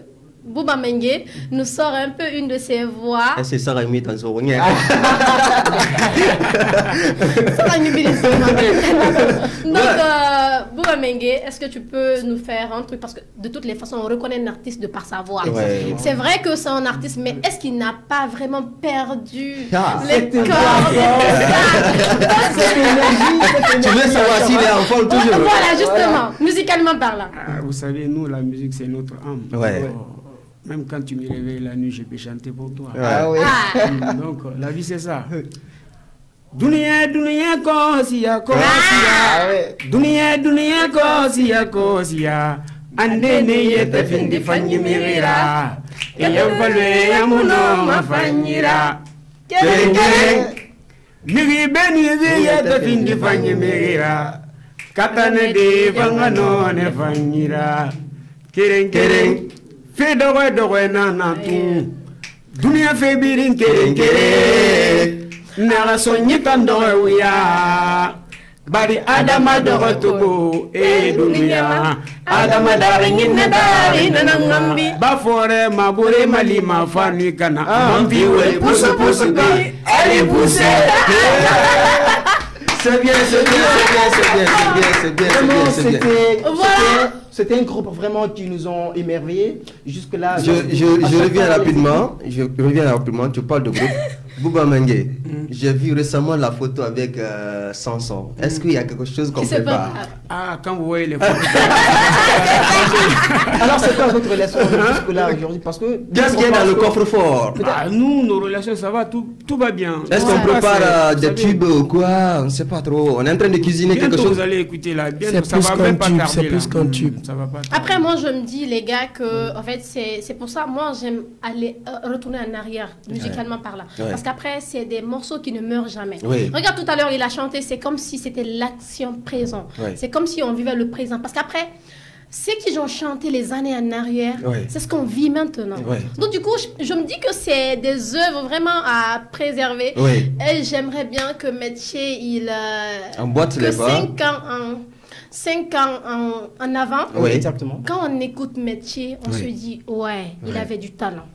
Bouba Mengue nous sort un peu une de ses voix. C'est ça, Rémi, dans son ring. Donc, Bouba Mengue, est-ce que tu peux nous faire un truc? Parce que de toutes les façons, on reconnaît un artiste de par sa voix. C'est vrai que c'est un artiste, mais est-ce qu'il n'a pas vraiment perdu les cordes? Tu veux savoir s'il est en forme toujours? Voilà, justement, musicalement parlant. Vous savez, nous, la musique, c'est notre âme. Même quand tu me réveilles la nuit, je peux chanter pour toi. Donc, la vie, c'est ça. Dunia kosia Dunia kosia Andene yete findi fanyi mirira Eyam falwe yamuno mafanyira Kere Nigi beni yete findi fanyi mirira Katane de fangano ne fanyira Kere Fe dogo nana tu Dunia fe birin kere Nara sonyita ndogo ya Bari adama dogo tubu dunia Adama dari ngine dari nanangambi Bafore mabure malima fanu kana Mambi we pusu ka Ali pousse C'est bien. C'était un groupe vraiment qui nous ont émerveillés. Jusque-là. Je reviens rapidement. Tu parles de groupe. Bouba Mengue. J'ai vu récemment la photo avec Sanson. Est-ce qu'il y a quelque chose qu'on peut pas? Quand vous voyez les photos. Alors, c'est quoi votre relation jusque-là aujourd'hui? Parce que. Qu'est-ce qu'il y a dans le coffre-fort? Nous, nos relations, ça va, tout va bien. Est-ce qu'on prépare des tubes ou quoi? On ne sait pas trop. On est en train de cuisiner quelque chose. Vous allez écouter là. C'est plus qu'un tube. C'est plus qu'un tube. Après, moi, je me dis, les gars, que en fait, c'est pour ça, moi, j'aime aller retourner en arrière, musicalement parlant. Parce qu'après, c'est des morceaux qui ne meurent jamais. Regarde, tout à l'heure, il a chanté, c'est comme si c'était l'action présent. C'est comme si on vivait le présent. Parce qu'après, ceux qui ont chanté les années en arrière, c'est ce qu'on vit maintenant. Donc, du coup, je me dis que c'est des œuvres vraiment à préserver. Et j'aimerais bien que Métier, il... emboîte les pas. 5 ans en avant, exactement. Quand on écoute Métier, on se dit, il avait du talent.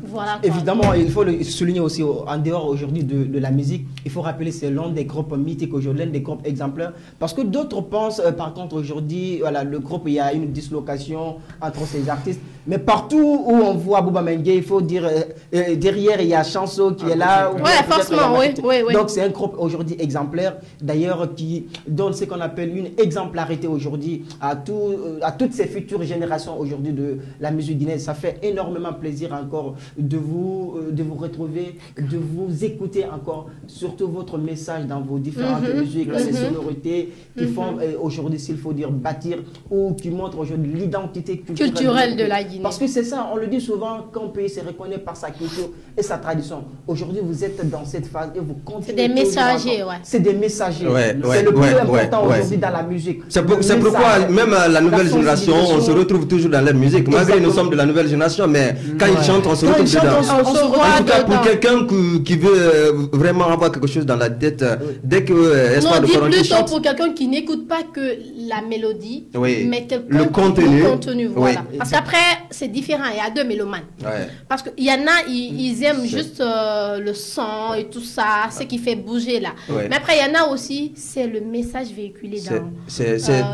Voilà, évidemment, il faut le souligner aussi, en dehors aujourd'hui de la musique, il faut rappeler c'est l'un des groupes mythiques aujourd'hui, l'un des groupes exemplaires, parce que d'autres pensent, par contre aujourd'hui, voilà, le groupe, il y a une dislocation entre ces artistes, mais partout où on voit Bouba Mengue, il faut dire, derrière il y a Chanso qui est là. Forcément, oui. Donc c'est un groupe aujourd'hui exemplaire, d'ailleurs qui donne ce qu'on appelle une exemplarité aujourd'hui à toutes ces futures générations aujourd'hui de la musique guinéenne. Ça fait énormément plaisir encore de vous retrouver, de vous écouter encore, surtout votre message dans vos différentes musiques, ces sonorités qui font aujourd'hui, s'il faut dire, bâtir ou qui montrent aujourd'hui l'identité culturelle de la Guinée. Parce que c'est ça, on le dit souvent, qu'un pays se reconnaît par sa culture et sa tradition. Aujourd'hui, vous êtes dans cette phase et vous continuez. C'est des messagers, C'est des messagers. C'est le plus important aujourd'hui dans la musique. C'est pourquoi même la nouvelle génération, on se retrouve toujours dans leur musique. Malgré nous sommes de la nouvelle génération, mais quand ils chantent, on se retrouve dedans. En tout cas, pour quelqu'un qui veut vraiment avoir quelque chose dans la tête, dès que Espoir de Forontier chante... pour quelqu'un qui n'écoute pas que la mélodie, mais le contenu. Voilà. Parce qu'après, c'est différent. Il y a deux mélomanes. Parce qu'il y en a, ils aiment juste le son et tout ça, ce qui fait bouger là. Mais après, il y en a aussi, c'est le message véhiculé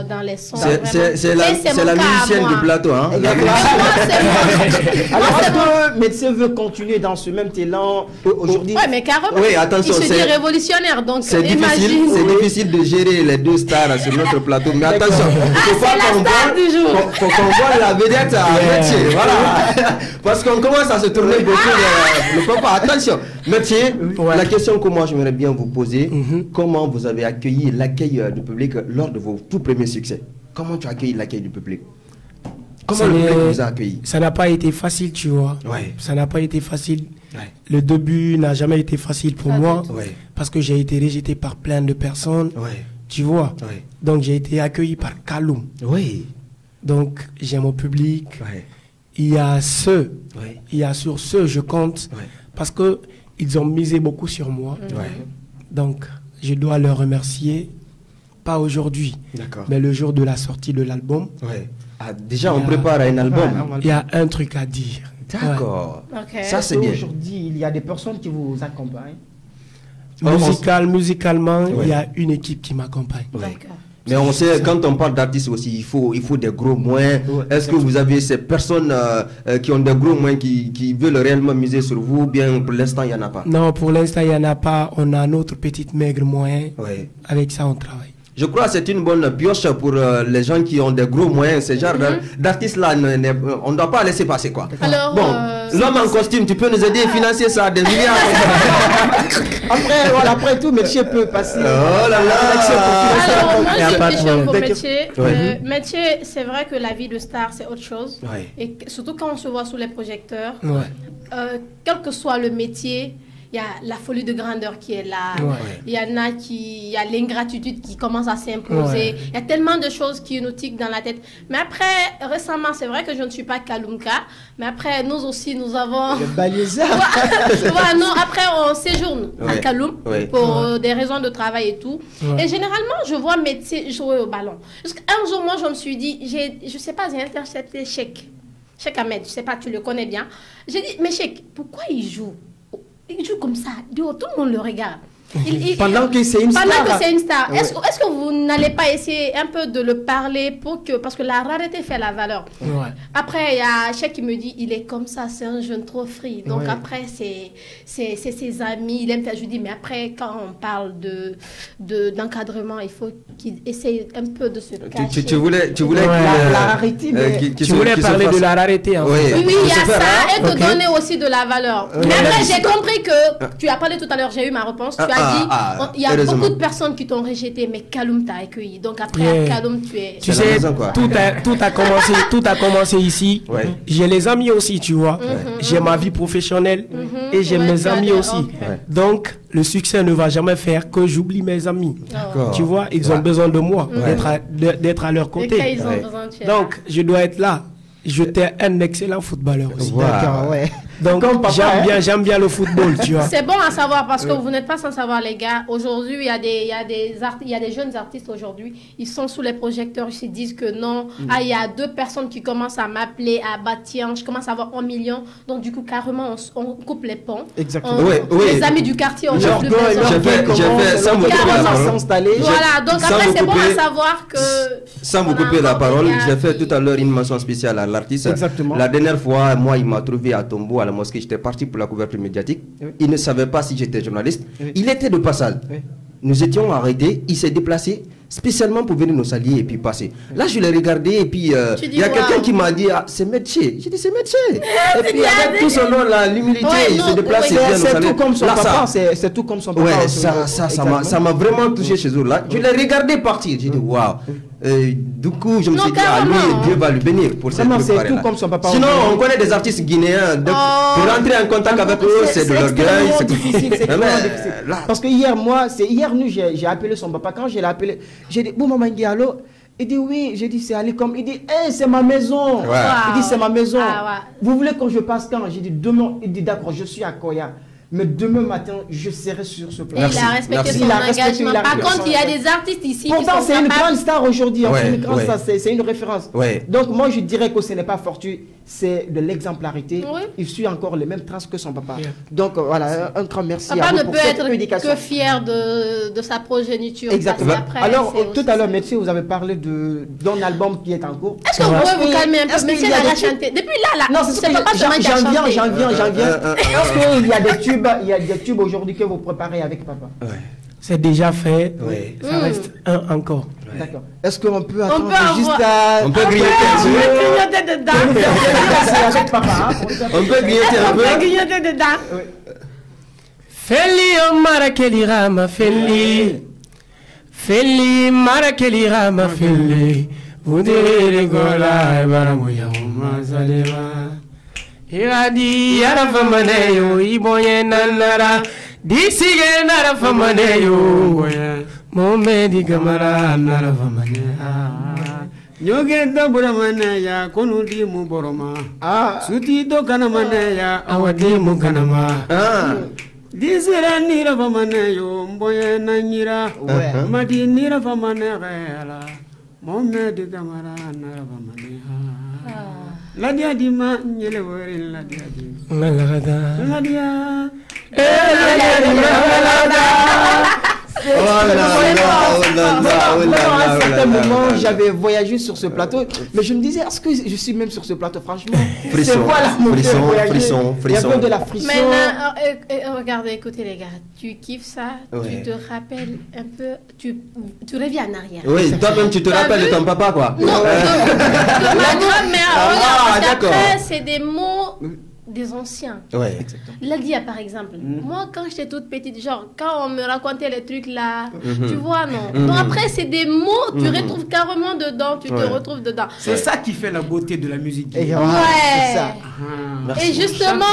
dans les sons. C'est la musicienne du plateau. Alors, est-ce que Médecin veut continuer dans ce même élan aujourd'hui? Oui, mais carrément. Attention, il se dit révolutionnaire, donc c'est difficile de gérer les deux stars sur notre plateau. Mais attention, il faut qu'on voit la vedette à Métier. Voilà. Parce qu'on commence à se tourner beaucoup le papa. Attention, Métier, la question que moi j'aimerais bien vous poser, comment vous avez accueilli l'accueil du public lors de vos tout premiers succès? Comment tu as accueilli l'accueil du public? Comment le public vous a accueilli? Ça n'a pas été facile, tu vois. Ça n'a pas été facile. Le début n'a jamais été facile pour moi parce que j'ai été rejeté par plein de personnes. Tu vois. Oui. Donc j'ai été accueilli par Kaloum. Oui. Donc j'aime au public. Oui. Il y a ceux, Oui. il y a sur ceux, je compte, Oui. parce que ils ont misé beaucoup sur moi. Oui. Donc je dois leur remercier, pas aujourd'hui, mais le jour de la sortie de l'album. Oui. Ah, déjà, on prépare un album. Il y a un truc à dire. D'accord. Okay. Ça, c'est bien. Aujourd'hui, il y a des personnes qui vous accompagnent. Musicalement, il y a une équipe qui m'accompagne. D'accord. Mais on sait, quand on parle d'artistes aussi, il faut des gros moyens. Est-ce que vous avez ces personnes qui ont des gros moyens qui veulent réellement miser sur vous, ou bien pour l'instant, il n'y en a pas? Non, pour l'instant, il n'y en a pas. On a notre petite maigre moyen. Oui. Avec ça, on travaille. Je crois que c'est une bonne pioche pour les gens qui ont des gros moyens. Ce genre d'artistes-là, on ne doit pas laisser passer, quoi. Alors, bon, l'homme en costume, tu peux nous aider à financer ça, des milliards. Après tout, métier peut passer. Oh là là. Alors, moi, j'ai une question pour métier. Ouais. Métier, c'est vrai que la vie de star, c'est autre chose. Ouais. Et surtout quand on se voit sous les projecteurs, Ouais. quel que soit le métier, il y a la folie de grandeur qui est là. Ouais. Il y en a il y a l'ingratitude qui commence à s'imposer. Ouais. Il y a tellement de choses qui nous tiquent dans la tête. Mais après, récemment, c'est vrai que je ne suis pas Kaloumka, mais après, nous aussi, nous avons... Le Baléza. Voilà, non, après, on séjourne à Kaloum pour des raisons de travail et tout. Ouais. Et généralement, je vois métier jouer au ballon. Un jour, moi, je me suis dit, je sais pas, j'ai intercepté Cheikh Ahmed, je sais pas, tu le connais bien. J'ai dit, mais Cheikh, pourquoi il joue comme ça? Tout le monde le regarde. Pendant que c'est une star. Pendant que c'est une star. Ouais. Est-ce que vous n'allez pas essayer un peu de le parler parce que la rareté fait la valeur. Ouais. Après, il y a Cheikh qui me dit, il est comme ça, c'est un jeune trop free. Donc après, c'est ses amis, il aime faire. Je lui dis, mais après, quand on parle d'encadrement, il faut qu'il essaye un peu de se cacher. Tu voulais la rareté, tu voulais parler de la rareté. En fait. Oui, il y a ça, et te donner aussi de la valeur. Mais après, j'ai compris que, tu as parlé tout à l'heure, j'ai eu ma réponse, tu as dit, il y a beaucoup de personnes qui t'ont rejeté, mais Kaloum t'a accueilli. Donc après, Kaloum, tu es... Tu sais, tout a commencé ici. Ouais. J'ai les amis aussi, tu vois. J'ai ma vie professionnelle et j'ai mes amis aussi. Donc, le succès ne va jamais faire que j'oublie mes amis. Tu vois, ils ont besoin de moi, d'être à leur côté. Donc, je dois être là. J'étais un excellent footballeur aussi. D'accord, ouais. Donc, j'aime bien le football, tu vois. C'est bon à savoir parce que vous n'êtes pas sans savoir, les gars. Aujourd'hui, il y a des jeunes artistes aujourd'hui. Ils sont sous les projecteurs. Ils se disent que non. Il y a 2 personnes qui commencent à m'appeler. Bah tiens, je commence à avoir 1 million. Donc, du coup, carrément, on coupe les ponts. Exactement. Les amis du quartier, on coupe le s'installer. Voilà, donc après, c'est bon à savoir que... Sans vous couper la parole, j'ai fait tout à l'heure une mention spéciale à l'artiste. Exactement. La dernière fois, moi, il m'a trouvé à Tombo, à la mosquée. J'étais parti pour la couverture médiatique. Il ne savait pas si j'étais journaliste. Il était de passage. Nous étions arrêtés. Il s'est déplacé spécialement pour venir nous saluer et puis passer. Là, je l'ai regardé et puis il y a quelqu'un qui m'a dit, c'est métier. J'ai dit, c'est métier. Et puis avec tout son nom, l'humilité, il se déplace et vient nous saluer. C'est tout comme son papa. C'est tout comme son papa. Ouais, ça m'a vraiment touché chez eux là. Je l'ai regardé partir. J'ai dit, waouh. Du coup, je me suis dit, lui, Dieu va lui bénir pour cette c'est tout comme son papa. Sinon, on connaît des artistes guinéens. Pour rentrer en contact avec eux, c'est de l'orgueil. C'est difficile. Parce que hier, j'ai appelé son papa. Quand je l'ai appelé, j'ai dit, maman Diallo. Il dit oui, j'ai dit c'est Ali comme. Il dit, c'est ma maison. Ouais. Il dit, c'est ma maison. Vous voulez que je passe quand? J'ai dit demain. Il dit, d'accord, je suis à Koya. Mais demain matin, je serai sur ce plan. Il a respecté son engagement. Par contre, il y a des artistes ici. Pourtant, c'est une grande star aujourd'hui. C'est une référence. Donc, moi, je dirais que ce n'est pas fortuit. C'est de l'exemplarité. Il suit encore les mêmes traces que son papa. Donc, voilà, un grand merci à vous pour cette éducation. Papa ne peut être que fier de sa progéniture. Exactement. Alors, tout à l'heure, monsieur, vous avez parlé d'un album qui est en cours. Est-ce que vous pouvez vous calmer un peu? Monsieur l'a chanté. Depuis là. Non, c'est pas j'en viens. Est-ce qu'il y a des tubes? Il y a des tubes aujourd'hui que vous préparez avec papa? C'est déjà fait. Ça reste un encore. D'accord. Est-ce qu'on peut attendre juste on peut grignoter dedans. Avec papa. On peut grignoter un peu. On peut grignoter dedans. Feli o marakeli rama feli. Feli marakeli rama feli. Udere gola baramuya umazalema. Iradi yarafamaneyo iboye nanara. Disige narafamaneyo Momedi Gamara Naravamane. Nyogenda Buramane, Konudi Muboroma. Suti do Kanamane, Awadi Mukanama. Dizira Niravamane, Mboya Nira, Madi Niravamane, Momedi Gamara Naravamane. Ladia Dima, Yelevori Ladia Dima. Ladia. À un certain moment, j'avais voyagé sur ce plateau, mais je me disais, est-ce que je suis même sur ce plateau, franchement? Frisson, frisson. Il y a de la frisson. Maintenant, regardez, écoutez les gars, tu kiffes ça, tu te rappelles un peu, tu reviens en arrière. Oui, toi-même tu te rappelles de ton papa, quoi. Non, de ma grand-mère. Regarde, parce qu'après, c'est des mots des anciens. Ouais, exactement. Ladia, par exemple. Moi, quand j'étais toute petite, genre, quand on me racontait les trucs là, tu vois, non. Donc après, c'est des mots, tu retrouves carrément dedans, tu te retrouves dedans. C'est ça qui fait la beauté de la musique. Ouais. C'est ça. Et justement,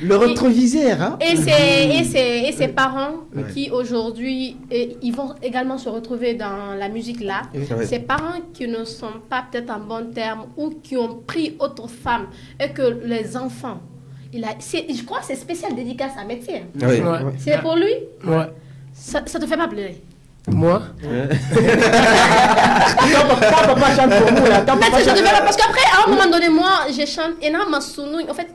le rétroviseur. Hein? Et ses parents qui aujourd'hui, ils vont également se retrouver dans la musique là. Ces parents qui ne sont pas peut-être en bon terme ou qui ont pris autre femme et que les enfants, je crois que c'est spécial dédicace à métier. Oui. C'est pour lui. Ouais. Ça te fait pas pleurer. Moi Papa chante pour nous là. Parce qu'après, à un moment donné, moi, je chante et là, ma sono, en fait,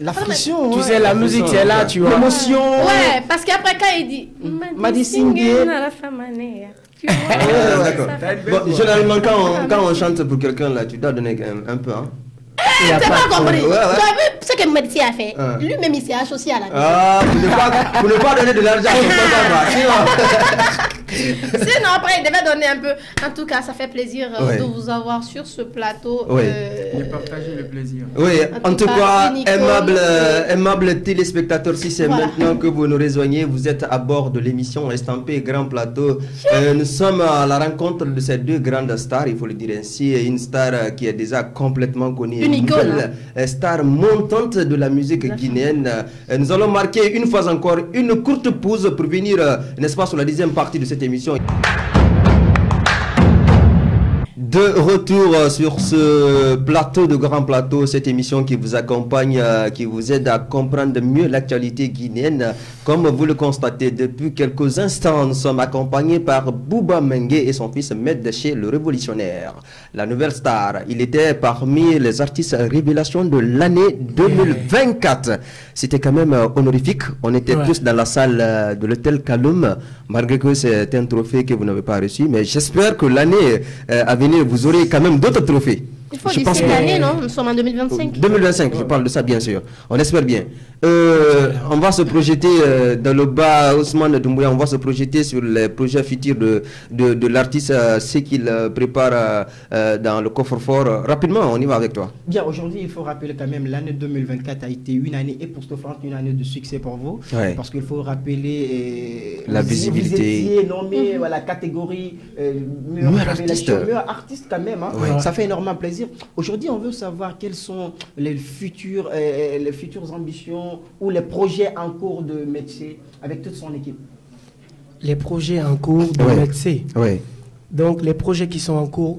la friction. Tu sais, la musique, c'est là, tu vois. L'émotion. Ouais, parce qu'après, quand il dit Madi Singé. Tu vois, d'accord. Bon, généralement, quand on chante pour quelqu'un là, tu dois donner un peu, hein. Tu n'as pas compris. Ouais. Tu as vu ce que Médecin a fait. Lui-même, il s'est associé à la musique. Ah, pour ne pas donner de l'argent. Sinon, après, il devait donner un peu. En tout cas, ça fait plaisir de vous avoir sur ce plateau. De partager le plaisir. Oui, en tout cas, aimable téléspectateurs, si c'est maintenant que vous nous rejoignez, vous êtes à bord de l'émission Estampé Grand Plateau. Nous sommes à la rencontre de ces deux grandes stars, il faut le dire ainsi. Une star qui est déjà complètement connue. Une nouvelle star montante de la musique guinéenne. Nous allons marquer une fois encore une courte pause pour venir, n'est-ce pas, sur la 10e partie de cette émission. De retour sur ce plateau de Grand Plateau, cette émission qui vous accompagne, qui vous aide à comprendre mieux l'actualité guinéenne. Comme vous le constatez, depuis quelques instants, nous sommes accompagnés par Bouba Mengue et son fils Meddeché, le révolutionnaire. La nouvelle star, il était parmi les artistes révélations de l'année 2024. C'était quand même honorifique. On était tous dans la salle de l'hôtel Kaloum, malgré que c'est un trophée que vous n'avez pas reçu. Mais j'espère que l'année à venir, vous aurez quand même d'autres trophées. Il faut d'ici l'année, non? Nous sommes en 2025. 2025, je parle de ça bien sûr. On espère bien. On va se projeter dans le bas, Ousmane Doumbouya, on va se projeter sur les projets futurs de l'artiste, ce qu'il prépare dans le coffre-fort. Rapidement, on y va avec toi. Bien, aujourd'hui, il faut rappeler quand même l'année 2024 a été une année époustouflante, une année de succès pour vous. Ouais. Parce qu'il faut rappeler la visibilité. Vous étiez nommé la catégorie meilleur artiste quand même. Hein. Ouais. Ça fait énormément plaisir. Aujourd'hui, on veut savoir quelles sont les futures ambitions ou les projets en cours de Médecé avec toute son équipe. Les projets en cours de Médecé. Oui. Donc, les projets qui sont en cours,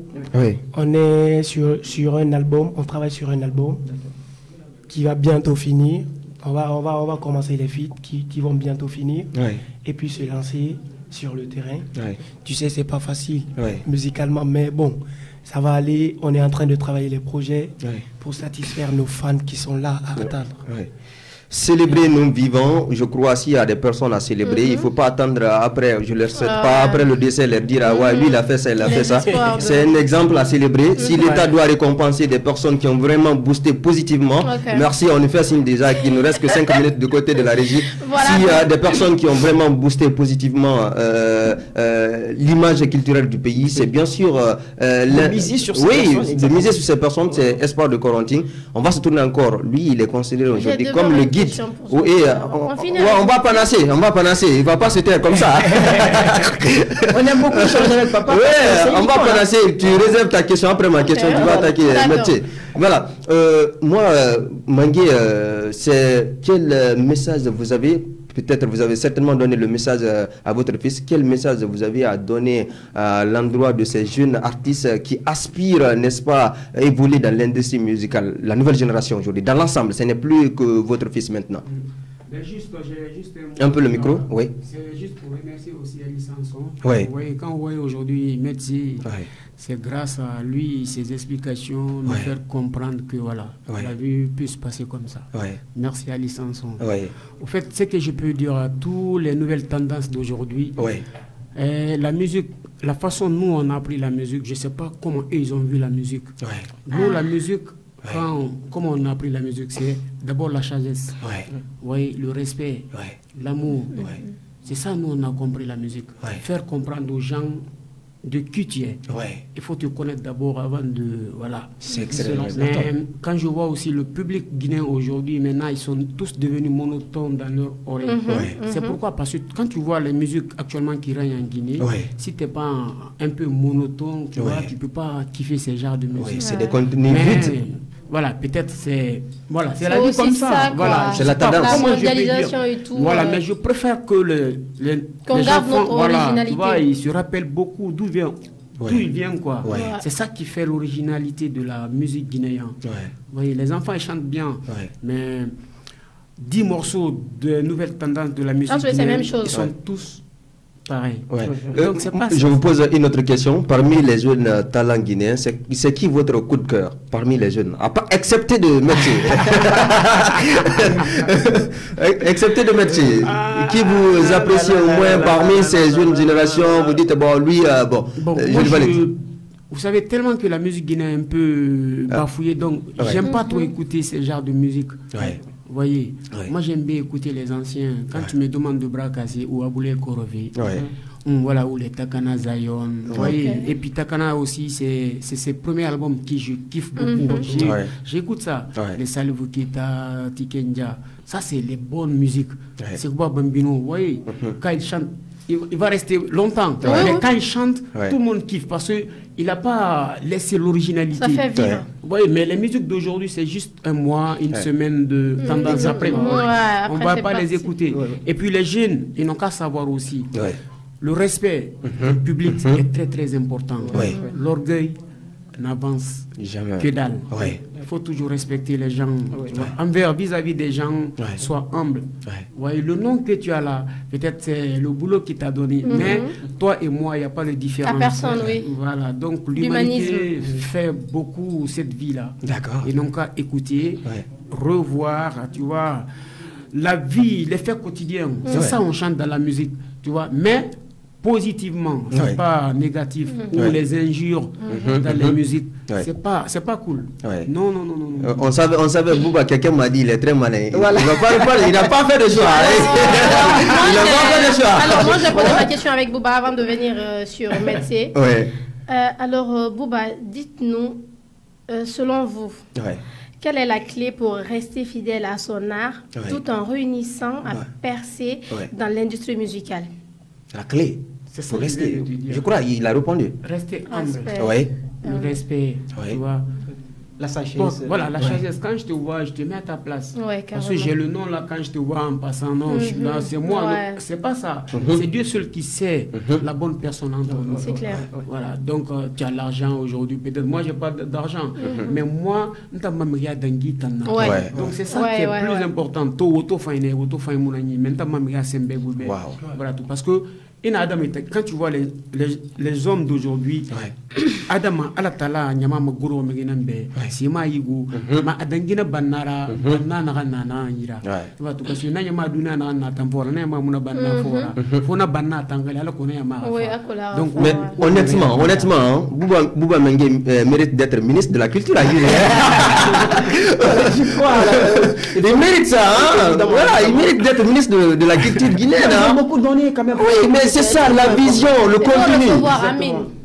on est sur un album, on travaille sur un album qui va bientôt finir. On va commencer les feats qui vont bientôt finir et puis se lancer sur le terrain. Tu sais, c'est pas facile musicalement, mais bon, ça va aller. On est en train de travailler les projets pour satisfaire nos fans qui sont là à attendre. Célébrer nos vivants, je crois, s'il y a des personnes à célébrer, il ne faut pas attendre après, je ne leur souhaite pas après le décès, leur dire, ah ouais, lui il a fait ça, il a fait ça. C'est un exemple à célébrer. Si l'État doit récompenser des personnes qui ont vraiment boosté positivement, merci, on nous fait signe déjà qu'il ne reste que 5 minutes de côté de la régie. S'il y a des personnes qui ont vraiment boosté positivement l'image culturelle du pays, c'est bien sûr de miser sur ces personnes. De miser sur ces personnes, c'est Espoir de Corentin. On va se tourner encore. Lui, il est considéré aujourd'hui comme le guide. Oui, on va panasser, il ne va pas se taire comme ça. On aime beaucoup échanger avec papa. On va panasser, tu réserves ta question après ma question, tu vas attaquer Médecé. Voilà, moi, Mangué, c'est quel message vous avez peut-être vous avez certainement donné le message à votre fils. Quel message vous avez à donner à l'endroit de ces jeunes artistes qui aspirent, n'est-ce pas, à évoluer dans l'industrie musicale, la nouvelle génération aujourd'hui, dans l'ensemble? Ce n'est plus que votre fils maintenant. Mais juste un peu le micro, oui. C'est juste pour remercier aussi Ali Sanson. Oui. Quand vous voyez aujourd'hui Metzi, c'est grâce à lui, ses explications, nous faire comprendre que voilà, la vie peut se passer comme ça. Merci Ali Sanson. Au fait, ce que je peux dire à toutes les nouvelles tendances d'aujourd'hui, la musique, la façon dont nous on a appris la musique, je ne sais pas comment eux ils ont vu la musique. Nous, la musique, comment on a appris la musique, c'est d'abord la sagesse, le respect, l'amour. C'est ça, nous, on a compris la musique. Faire comprendre aux gens de qui tu es. Il faut te connaître d'abord avant de... Voilà. C'est excellent. Mais quand je vois aussi le public guinéen aujourd'hui, maintenant, ils sont tous devenus monotones dans leur oreille. C'est pourquoi, parce que quand tu vois les musiques actuellement qui règnent en Guinée, si tu n'es pas un peu monotone, tu vois, tu ne peux pas kiffer ces genres de musique. C'est des contenus vides. Voilà, peut-être c'est... Voilà, c'est la vie comme ça. Voilà, c'est la tendance. La mondialisation et tout. Voilà, mais je préfère que les enfants, voilà, tu vois, ils se rappellent beaucoup d'où ils viennent, quoi. C'est ça qui fait l'originalité de la musique guinéenne. Vous voyez, les enfants, ils chantent bien, mais 10 morceaux de nouvelles tendances de la musique guinéenne, ils sont tous... pareil. Donc, je vous pose une autre question. Parmi les jeunes talents guinéens, c'est qui votre coup de cœur parmi les jeunes? Excepté de Metzi. Excepté de Metzi. Qui vous apprécie au moins parmi ces jeunes générations? Vous dites, bon, lui, vous savez tellement que la musique guinéenne est un peu bafouillée, donc j'aime pas trop écouter ce genre de musique. Vous voyez, moi j'aime bien écouter les anciens. Quand tu me demandes de Brakassi ou Aboulé Korové, voilà, ou les Takana Zion, vous voyez. Et puis Takana aussi, c'est ses premiers albums qui je kiffe beaucoup. J'écoute ça. Les Salvukita, Tikenja, ça c'est les bonnes musiques. C'est quoi Bambino, vous voyez, quand il chante, il va rester longtemps. Mais quand il chante, tout le monde kiffe parce qu'il n'a pas laissé l'originalité. Ça fait vivre. Oui, mais les musiques d'aujourd'hui, c'est juste un mois, une semaine de tendance. Après, on ne va pas les écouter. Et puis les jeunes, ils n'ont qu'à savoir aussi. Le respect du public est très très important. L'orgueil n'avance que dalle. Il faut toujours respecter les gens. Envers, vis-à-vis des gens, sois humble. Le nom que tu as là, peut-être c'est le boulot qui t'a donné. Mais toi et moi, il n'y a pas de différence. La personne, Voilà, donc l'humanité fait beaucoup cette vie-là. Ils n'ont qu'à écouter, revoir, tu vois, la vie, les faits quotidiens. C'est ça on chante dans la musique, tu vois. Mais positivement, c'est pas négatif, ou les injures dans les musiques, c'est pas cool. Non. On savait Bouba, quelqu'un m'a dit, il est très malin. Il n'a pas fait de choix. Il n'a pas fait de choix. Alors moi, je vais poser ma question avec Bouba avant de venir sur Metzi. Alors Bouba, dites-nous, selon vous, quelle est la clé pour rester fidèle à son art tout en réunissant à percer dans l'industrie musicale? La clé, c'est ça. Rester. Je crois qu'il a répondu. Rester humble. Le respect, tu vois. La sagesse. Voilà, la sagesse. Quand je te vois, je te mets à ta place. Parce que j'ai le nom là, quand je te vois en passant, non, je suis là, c'est moi. C'est pas ça. C'est Dieu seul qui sait la bonne personne entre nous. C'est clair. Voilà, donc tu as l'argent aujourd'hui. Peut-être moi, j'ai pas d'argent. Mais moi, donc c'est ça qui est plus important. Voilà, tout. Parce que quand tu vois les hommes d'aujourd'hui, Adam alatala nyama maguro meginambe sima yigu ma adangina banara banana nana yira tu vois parce que nanya ma duna na tampora na ma muna banna fora fona banna tangale ala ko na ma donc mais honnêtement Bouba Mengue mérite d'être ministre de la culture à Guinée. Je crois il mérite ça, hein. Voilà, il mérite d'être ministre de la culture guinéenne. Il a beaucoup donné quand même. Oui, mais c'est ça, la vision, le contenu.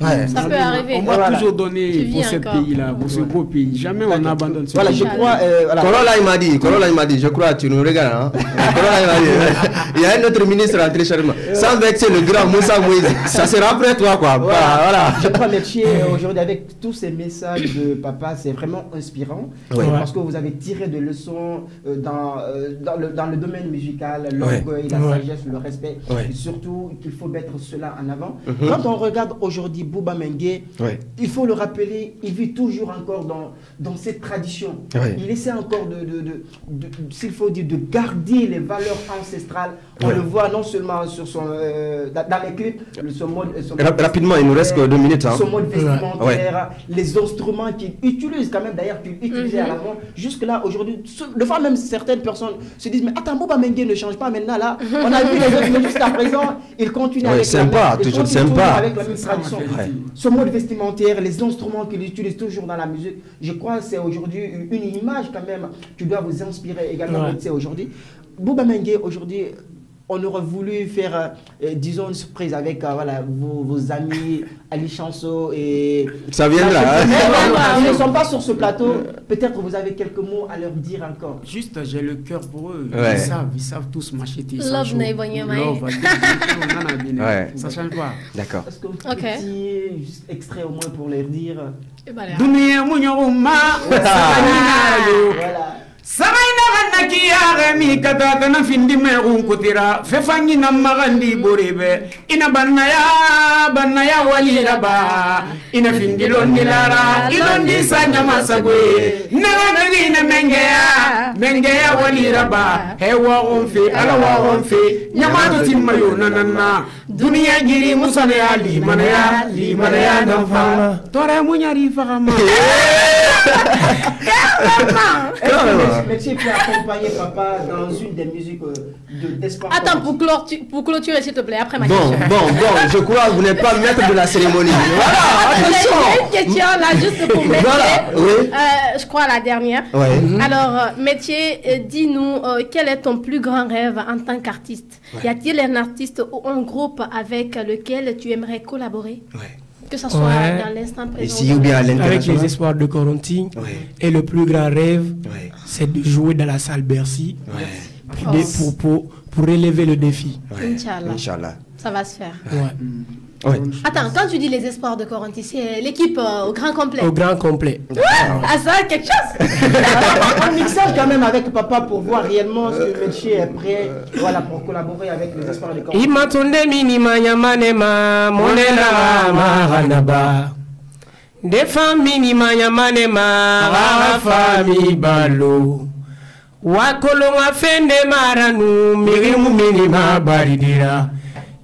Ça peut arriver. On va toujours donner pour ce pays-là, pour ce beau pays. Jamais on abandonne ce pays. Voilà, je crois. Corolla, il m'a dit, je crois, tu nous regardes. Corolla, il m'a dit, il y a un autre ministre entré charmant. Sans vexer le grand Moussa Moïse. Ça sera après toi, quoi. Voilà. Je crois, Métier, aujourd'hui, avec tous ces messages de papa, c'est vraiment inspirant. Parce que vous avez tiré des leçons dans le domaine musical, l'orgueil, la sagesse, le respect. Et surtout, qu'il faut mettre cela en avant. Quand on regarde aujourd'hui Bouba Mengue, il faut le rappeler, il vit toujours encore dans cette tradition. Il essaie encore s'il faut dire, de garder les valeurs ancestrales. On le voit non seulement sur son, dans les clips, rapidement, il nous reste que 2 minutes. Son mode vestimentaire, les instruments qu'il utilise quand même, d'ailleurs, qu'il utilisait à l'avant. Jusque-là, aujourd'hui, de fois même certaines personnes se disent, mais attends, Bouba Mengue ne change pas maintenant là. On a vu les autres, mais jusqu'à présent, il continue avec la même tradition. Ce mode vestimentaire, les instruments qu'il utilise toujours dans la musique, je crois que c'est aujourd'hui une image quand même qui doit vous inspirer également aujourd'hui. Bouba Mengue, aujourd'hui, on aurait voulu faire, disons, une surprise avec vos amis Ali Chanso et... Ça viendra. Ils ne sont pas sur ce plateau. Peut-être vous avez quelques mots à leur dire encore. Juste, j'ai le cœur pour eux. Ils savent tous m'acheter. Love ça change pas. D'accord. Est-ce que vous pouvez petit juste extrait au moins pour leur dire... Voilà. Samaina nakiya mi kata kana findi me kutira fe fangi na magandi borebe ina banaya wali raba ina findi londi lara ilondi sanya masagwe naga na mengeya wali raba hewa onfi ala wa onfi nyamato timmayo nanana dunia giri musane ali manaya danfa tore munyari fagama Merci pour accompagner papa dans une des musiques d'espoir. Attends, pour clôturer s'il te plaît, après ma question. Bon, je crois que vous n'êtes pas maître de la cérémonie. Voilà, attention. J'ai une question là, juste pour Métier. Voilà, je crois la dernière. Alors, Métier, dis-nous, quel est ton plus grand rêve en tant qu'artiste? Y a-t-il un artiste ou un groupe avec lequel tu aimerais collaborer? Que ce soit dans l'instant présent avec les espoirs de Corentin. Et le plus grand rêve, c'est de jouer dans la salle Bercy pour relever le défi. Inch'Allah. Ça va se faire. Attends, quand tu dis les espoirs de Corentin, c'est l'équipe au grand complet. Au grand complet. Ah, ça, quelque chose. On mixage quand même avec papa pour voir réellement ce que Métier est prêt pour collaborer avec les espoirs de Corentin. Imatunde minima yamanema monela maranaba. Defa minima yamanema rafami balo. Wakolonga fende maranu mirimu minima baridira.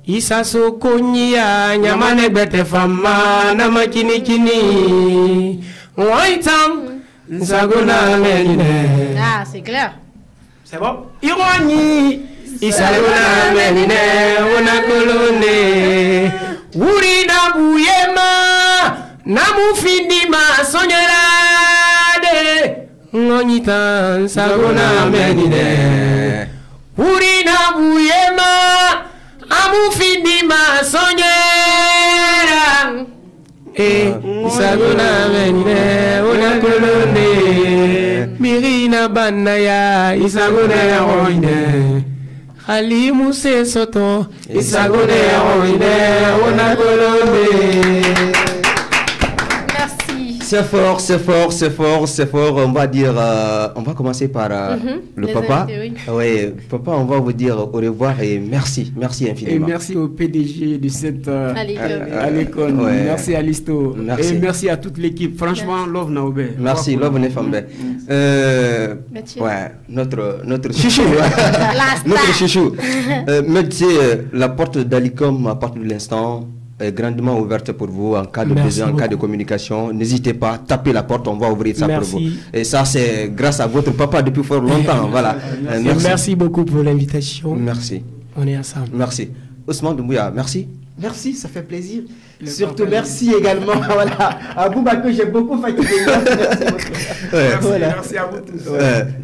Isa sokonya nyamane bete fama na makini kini waitam nsaguna menine. Ah, c'est clair. C'est bon. Ironi isaguna menine unakolone urina buyema namufindima sonyelade ngonyita nsaguna menine urina buyema amufindima sonyera isaguna menine unakolone mirina banaya isaguna oine Khalimu se soto isaguna oine unakolone. C'est fort, c'est fort, c'est fort, c'est fort. On va dire, on va commencer par le papa. Oui, papa, on va vous dire au revoir et merci, merci infiniment. Et merci au PDG de cette Alécon. Merci à Listo. Et merci à toute l'équipe. Franchement, Love Naoube. Merci, Love Nefambe. Ouais, notre chouchou. Notre chouchou. Métier, la porte d'Alicom à partir de l'instant est grandement ouverte pour vous en cas de besoin, en cas de communication. N'hésitez pas, tapez la porte, on va ouvrir ça pour vous. Et ça, c'est grâce à votre papa depuis fort longtemps. Voilà. Merci beaucoup pour l'invitation. Merci. On est ensemble. Merci. Ousmane Doumbouya, merci. Merci, ça fait plaisir. Surtout merci également à Bouba que j'ai beaucoup fatigué. Merci à vous tous.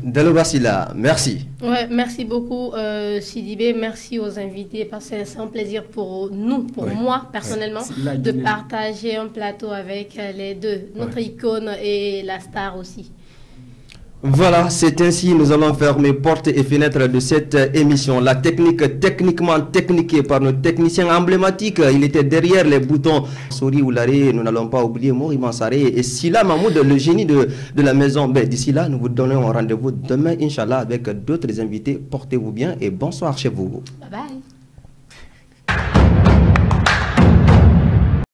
Dallo Bassila, merci. Ouais, merci beaucoup Sidibé, merci aux invités parce que c'est un plaisir pour nous, pour moi personnellement, de partager un plateau avec les deux, notre icône et la star aussi. Voilà, c'est ainsi nous allons fermer portes et fenêtres de cette émission. La technique, techniquement techniquée par nos techniciens emblématiques. Il était derrière les boutons Sori Oulare, nous n'allons pas oublier Mori Mansaré et Sila Mahmoud, le génie de la maison. D'ici là, nous vous donnons un rendez-vous demain, Inch'Allah, avec d'autres invités. Portez-vous bien et bonsoir chez vous. Bye bye.